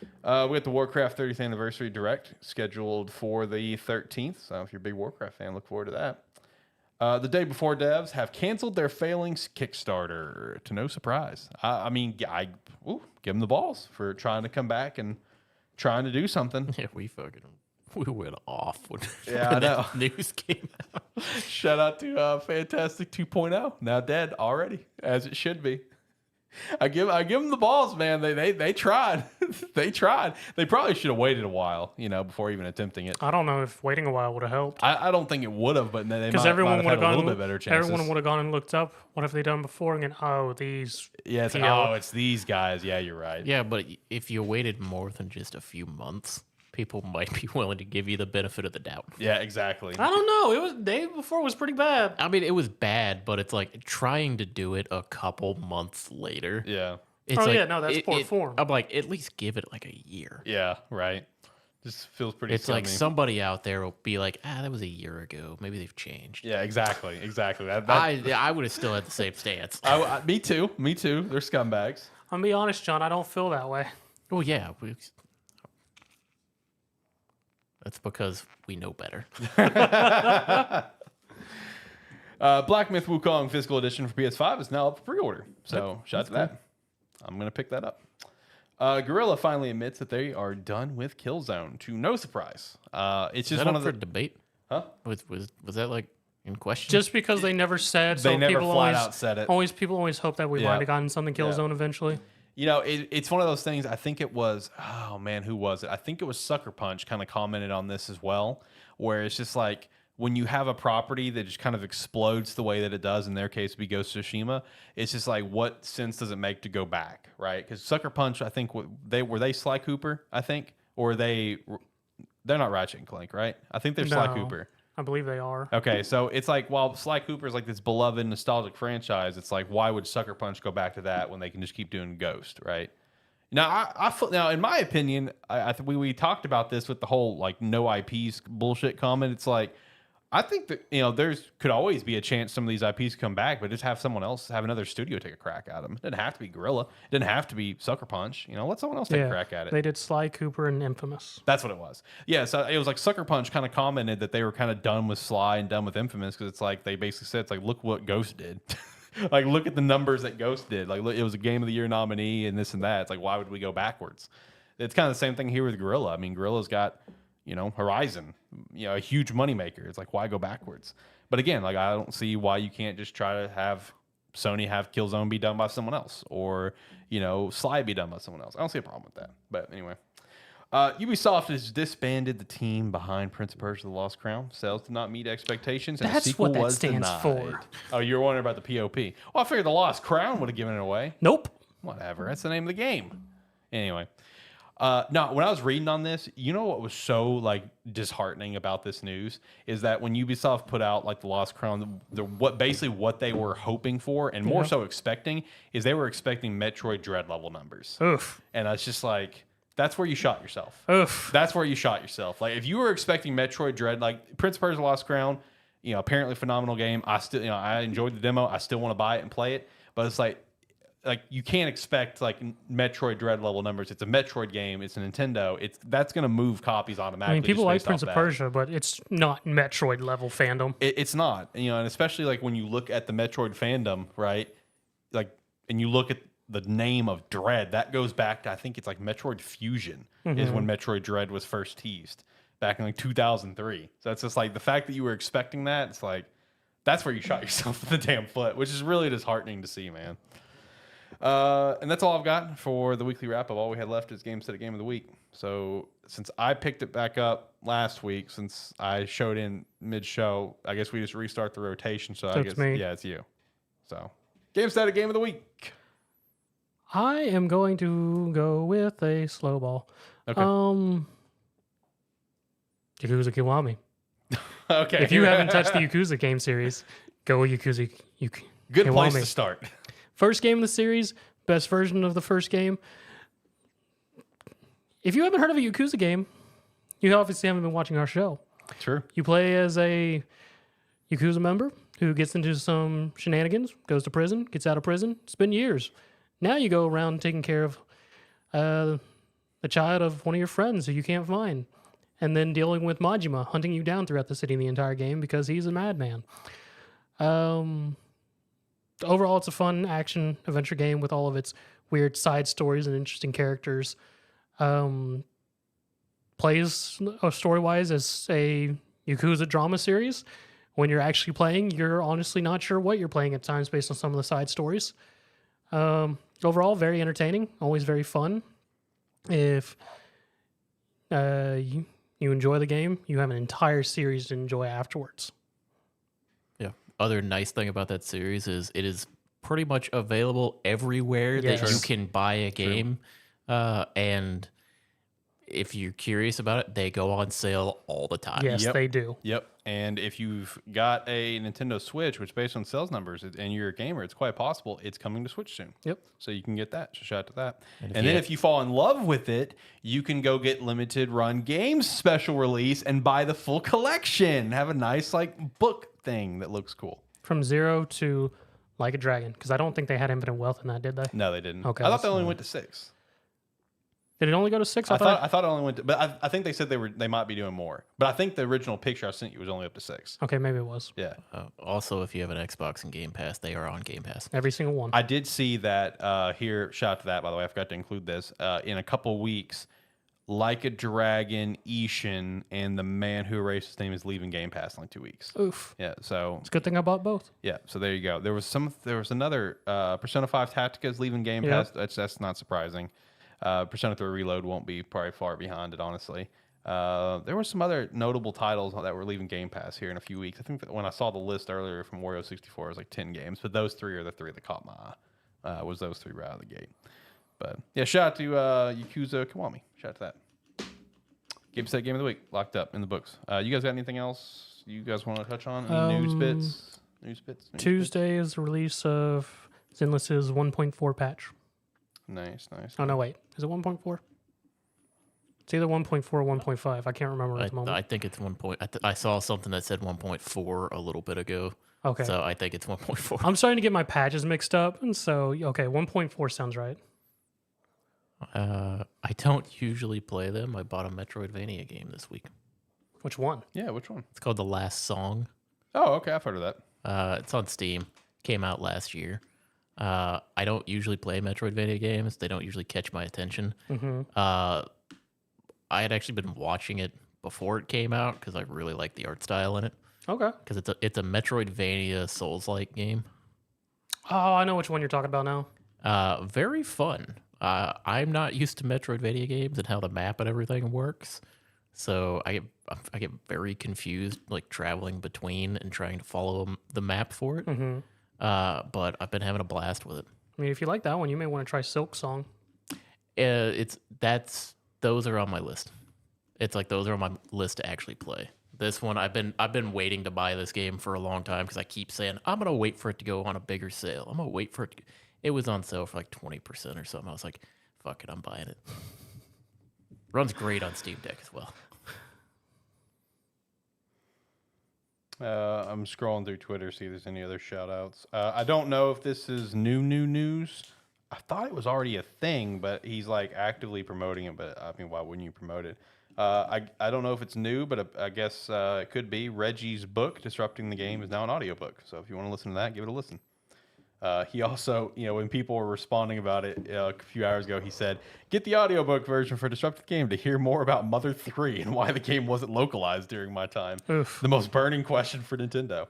We got the Warcraft 30th Anniversary Direct scheduled for the 13th. So if you're a big Warcraft fan, look forward to that. The day before, devs have canceled their failings Kickstarter, to no surprise. I mean, give them the balls for trying to come back and trying to do something. Yeah, we went off when, Yeah, when I know. that news came out. Shout out to Fantastic 2.0, now dead already, as it should be. I give them the balls, man. They tried. They tried. They probably should have waited a while, before even attempting it. I don't know if waiting a while would have helped. I don't think it would have, but they Because might everyone have would had have a gone little bit better chances. Everyone would have gone and looked up. What have they done before? And these. Yeah, it's PO. it's these guys. Yeah, you're right. Yeah, but if you waited more than just a few months, people might be willing to give you the benefit of the doubt. Yeah, exactly. I don't know. It was day before was pretty bad. I mean, it was bad, but it's like trying to do it a couple months later. Yeah. It's Oh, like, yeah, no, that's poor form. I'm like, at least give it like a year. Yeah, right. Just feels pretty It's like scummy. somebody out there will be like, that was a year ago. Maybe they've changed. Yeah, exactly. That I would have still had the same stance. me too. They're scumbags. I'm gonna be honest, John. I don't feel that way. Oh, yeah. That's because we know better. Black Myth Wukong Physical Edition for PS5 is now up for pre-order. So shout out to that. I'm going to pick that up. Guerrilla finally admits that they are done with Killzone, to no surprise. It's just that one up of for the... debate? Huh? Was that like in question? Just because they never said. They So never people flat always, out said it. People always hope that we Yeah. might have gotten something Killzone eventually. It's one of those things. I think it was, oh man, who was it? I think it was Sucker Punch kind of commented on this as well, where it's just like, when you have a property that just kind of explodes the way that it does, in their case, be Ghost of Tsushima, it's just like, what sense does it make to go back, right? Because Sucker Punch, I think, were they Sly Cooper, I think, or they're not Ratchet and Clank, right? I think they're Sly No. Cooper. I believe they are. Okay, so it's like, while Sly Cooper is like this beloved nostalgic franchise, it's like, why would Sucker Punch go back to that when they can just keep doing Ghost, right? Now, now in my opinion, we talked about this with the whole like no IPs bullshit comment. It's like, I think that there's could always be a chance some of these IPs come back, but just have someone else, have another studio take a crack at them. It doesn't have to be Guerrilla. It doesn't have to be Sucker Punch. Let someone else take a crack at it. They did Sly Cooper and Infamous. That's what it was. Yeah, so it was like Sucker Punch kind of commented that they were kind of done with Sly and done with Infamous, because it's like they basically said, it's like, look what Ghost did. Like, look at the numbers that Ghost did. Like, look, it was a Game of the Year nominee and this and that. It's like, why would we go backwards? It's kind of the same thing here with Guerrilla. I mean, Guerrilla's got, Horizon, a huge moneymaker. It's like, why go backwards? But again, like, I don't see why you can't just try to have Sony have Killzone be done by someone else, or, Sly be done by someone else. I don't see a problem with that. But anyway. Ubisoft has disbanded the team behind Prince of Persia: The Lost Crown. Sales did not meet expectations, and That's a sequel what that was stands denied. for. Oh, you were wondering about the POP. Well, I figured The Lost Crown would have given it away. Nope. Whatever. That's the name of the game. Anyway. No, when I was reading on this, what was so like disheartening about this news is that when Ubisoft put out like The Lost Crown, what they were hoping for and more so expecting is they were expecting Metroid Dread level numbers. Oof. And it's just like, that's where you shot yourself. Oof. That's where you shot yourself. Like, if you were expecting Metroid Dread, like Prince of Persia: Lost Crown, apparently phenomenal game. I still, I enjoyed the demo. I still want to buy it and play it. But it's like you can't expect like Metroid Dread level numbers. It's a Metroid game. It's a Nintendo. That's going to move copies automatically. I mean, people just like based Prince off of that. Persia, but it's not Metroid level fandom. It's not. And especially like when you look at the Metroid fandom, right? Like, and you look at the name of Dread, that goes back to, I think it's like Metroid Fusion is when Metroid Dread was first teased back in like 2003. So it's just like the fact that you were expecting that, it's like, that's where you shot yourself in the damn foot, which is really disheartening to see, man. And that's all I've got for the weekly wrap up. All we had left is Gamestetic Game of the Week. So since I picked it back up last week, since I showed in mid-show, I guess we just restart the rotation. So I it's guess, me. yeah, it's you. So Gamestetic Game of the Week. I am going to go with a slow ball. Okay. Yakuza Kiwami. Okay. If you haven't touched the Yakuza game series, go Yakuza Good place Kiwami. to start. First game of the series, best version of the first game. If you haven't heard of a Yakuza game, you obviously haven't been watching our show. True. You play as a Yakuza member who gets into some shenanigans, goes to prison, gets out of prison, spend years, Now you go around taking care of the child of one of your friends who you can't find, and then dealing with Majima hunting you down throughout the city the entire game because he's a madman. Overall, it's a fun action adventure game with all of its weird side stories and interesting characters. Plays story-wise as a Yakuza drama series. When you're actually playing, you're honestly not sure what you're playing at times based on some of the side stories. Overall, very entertaining, always very fun. If you enjoy the game, you have an entire series to enjoy afterwards. Yeah. Other nice thing about that series is it is pretty much available everywhere that you can buy a game. And if you're curious about it, they go on sale all the time. Yes, they do. Yep. And if you've got a Nintendo Switch, which based on sales numbers, and you're a gamer, it's quite possible it's coming to Switch soon. Yep. So you can get that. So shout out to that. And then if you fall in love with it, you can go get Limited Run Games special release and buy the full collection. Have a nice like book thing that looks cool. From 0 to Like a Dragon, because I don't think they had Infinite Wealth in that, did they? No, they didn't. Okay, I thought they only went to 6. Did it only go to 6? I thought it only went to, but I think they said they might be doing more. But I think the original picture I sent you was only up to 6. Okay, maybe it was. Yeah. Also, if you have an Xbox and Game Pass, they are on Game Pass. Every single one. I did see that here. Shout out to that, by the way. I forgot to include this. In a couple weeks, Like a Dragon, Ishin, and The Man Who Erased His Name is leaving Game Pass in like 2 weeks. Oof. Yeah, so It's a good thing I bought both. yeah, so there you go. There was another Persona 5 Tactica is leaving Game Pass. That's not surprising. Persona 3 Reload won't be probably far behind it, honestly. There were some other notable titles that were leaving Game Pass here in a few weeks. I think that when I saw the list earlier from Wario 64, it was like 10 games, but those 3 are the 3 that caught my eye. Was those 3 right out of the gate. But yeah, shout out to Yakuza Kiwami. Shout out to that. Gamestead Game of the Week, locked up in the books. You guys got anything else you guys want to touch on? Any news bits? Tuesday is the release of Zenless's 1.4 patch. Nice. Oh, no, wait. Is it 1.4? It's either 1.4 or 1.5. I can't remember at the moment. I think it's 1. I saw something that said 1.4 a little bit ago. Okay. So I think it's 1.4. I'm starting to get my patches mixed up. And so, okay, 1.4 sounds right. I don't usually play them. I bought a Metroidvania game this week. Which one? Yeah, which one? It's called The Last Song. Oh, okay. I've heard of that. It's on Steam. Came out last year. I don't usually play Metroidvania games. They don't usually catch my attention. Mm-hmm. I had actually been watching it before it came out because I really like the art style in it. Okay. Because it's a Metroidvania Souls-like game. Oh, I know which one you're talking about now. Very fun. I'm not used to Metroidvania games and how the map and everything works, so I get very confused, like traveling between and trying to follow the map for it. Mm-hmm. But I've been having a blast with it. I mean, if you like that one, you may want to try Silk Song. Those are on my list. It's like those are on my list to actually play. This one I've been waiting to buy this game for a long time because I keep saying I'm gonna wait for it to go on a bigger sale. I'm gonna wait for it. It was on sale for like 20% or something. I was like, fuck it, I'm buying it. Runs great on Steam Deck as well. I'm scrolling through Twitter, see if there's any other shout outs. I don't know if this is new news. I thought it was already a thing, but he's like actively promoting it. But I mean, why wouldn't you promote it? I don't know if it's new, but I guess it could be. Reggie's book, Disrupting the Game, is now an audiobook. So if you want to listen to that, give it a listen. He also, when people were responding about it a few hours ago, he said, get the audiobook version for Disrupt the Game to hear more about Mother 3 and why the game wasn't localized during my time. Oof. The most burning question for Nintendo.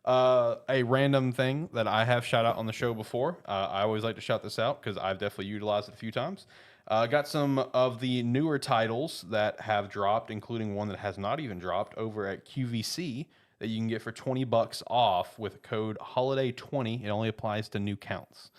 A random thing that I have shout out on the show before. I always like to shout this out because I've definitely utilized it a few times. Got some of the newer titles that have dropped, including one that has not even dropped over at QVC. That you can get for $20 off with code HOLIDAY20. It only applies to new counts.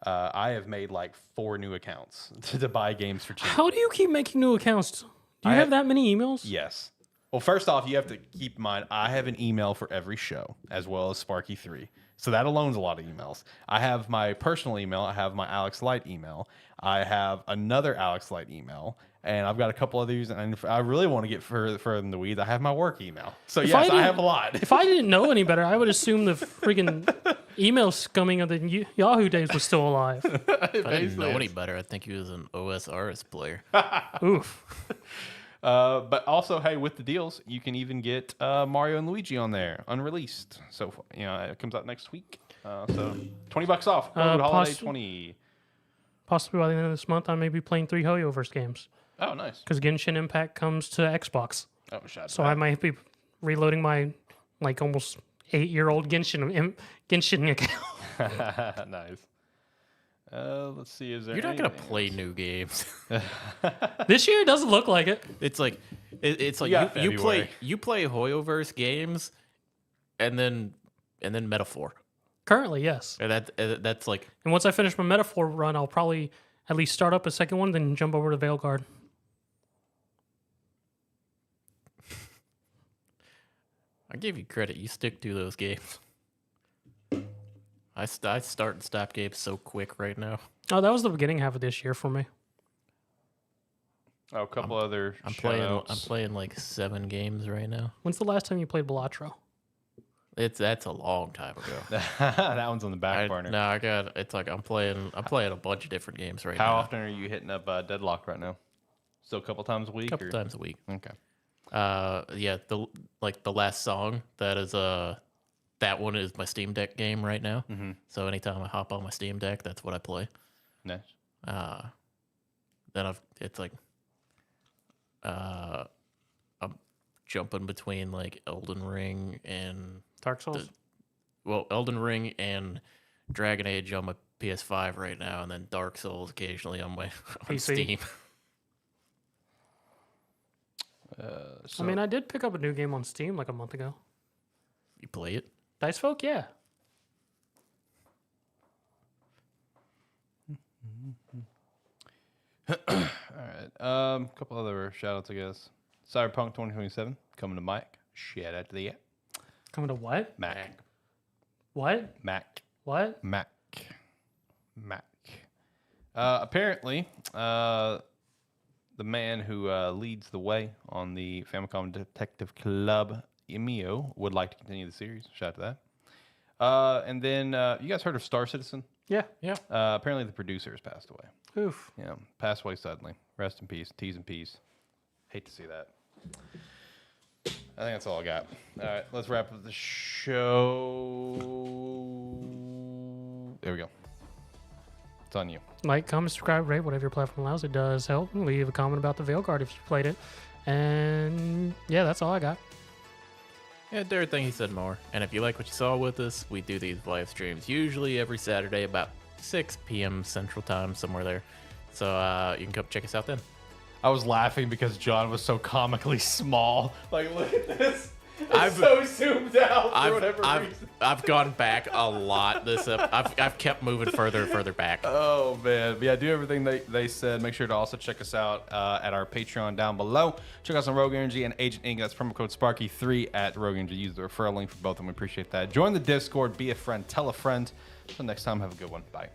I have made like 4 new accounts to buy games for cheap. How do you keep making new accounts? Do you have that many emails? Yes. Well, first off, you have to keep in mind, I have an email for every show, as well as Sparky3. So that alone's a lot of emails. I have my personal email. I have my Alex Light email. I have another Alex Light email. And I've got a couple of these. And if I really want to get further in the weeds, I have my work email. So yes, I have a lot. If I didn't know any better, I would assume the freaking email scumming of the Yahoo days was still alive. If I didn't know any better, I think he was an OSRS player. Oof. But also, hey, with the deals, you can even get Mario and Luigi on there, unreleased. So, it comes out next week. So, $20 off. Code Holiday 20. Possibly by the end of this month, I may be playing 3 Hoyoverse games. Oh, nice. Because Genshin Impact comes to Xbox. Oh, shot. So I might be reloading my almost 8-year-old Genshin account. Nice. Let's see. Is there? You're not gonna play new games. This year it doesn't look like it. It's like got you play February. Hoyoverse games, and then Metaphor. Currently, yes. And that's like And once I finish my Metaphor run, I'll probably at least start up a second one, then jump over to Veilguard. I give you credit. You stick to those games. I start and stop games so quick right now. Oh, that was the beginning half of this year for me. Oh, a couple other. I'm playing like 7 games right now. When's the last time you played Balatro? That's a long time ago. That one's on the back burner. No, I'm playing a bunch of different games right now. How often are you hitting up Deadlock right now? Still a couple times a week? A couple times a week. Okay. Yeah, the last song that is that one is my Steam Deck game right now. Mm-hmm. So anytime I hop on my Steam Deck, that's what I play. Nice. Then I'm jumping between like Elden Ring and Dark Souls? Elden Ring and Dragon Age on my PS5 right now, and then Dark Souls occasionally on my on Steam. I mean, I did pick up a new game on Steam like a month ago. You play it? Dice Folk, yeah. All right. Couple other shout outs, I guess. Cyberpunk 2027 coming to Mac. Shout out to the app. Coming to what? Mac. What? Mac. What? Mac. Apparently, the man who leads the way on the Famicom Detective Club, Emio, would like to continue the series. Shout out to that. And then, you guys heard of Star Citizen? Yeah. Apparently, the producer has passed away. Oof. Yeah, passed away suddenly. Rest in peace. T's and P's. Hate to see that. I think that's all I got. All right, let's wrap up the show. There we go. It's on you. Like, comment, subscribe, rate, whatever your platform allows. It does help. Leave a comment about the Veilguard if you played it. And yeah, that's all I got. Yeah, everything he said more. And if you like what you saw with us, we do these live streams usually every Saturday about 6 p.m. Central Time, somewhere there. So you can come check us out then. I was laughing because John was so comically small. Like, look at this. I've so zoomed out for whatever reason. I've gone back a lot. I've kept moving further and further back. Oh man, but yeah, do everything they said. Make sure to also check us out at our Patreon down below. Check us on Rogue Energy and Agent Inc. That's promo code Sparky3 at Rogue Energy. Use the referral link for both of them. We appreciate that. Join the Discord. Be a friend. Tell a friend. Until next time, have a good one. Bye.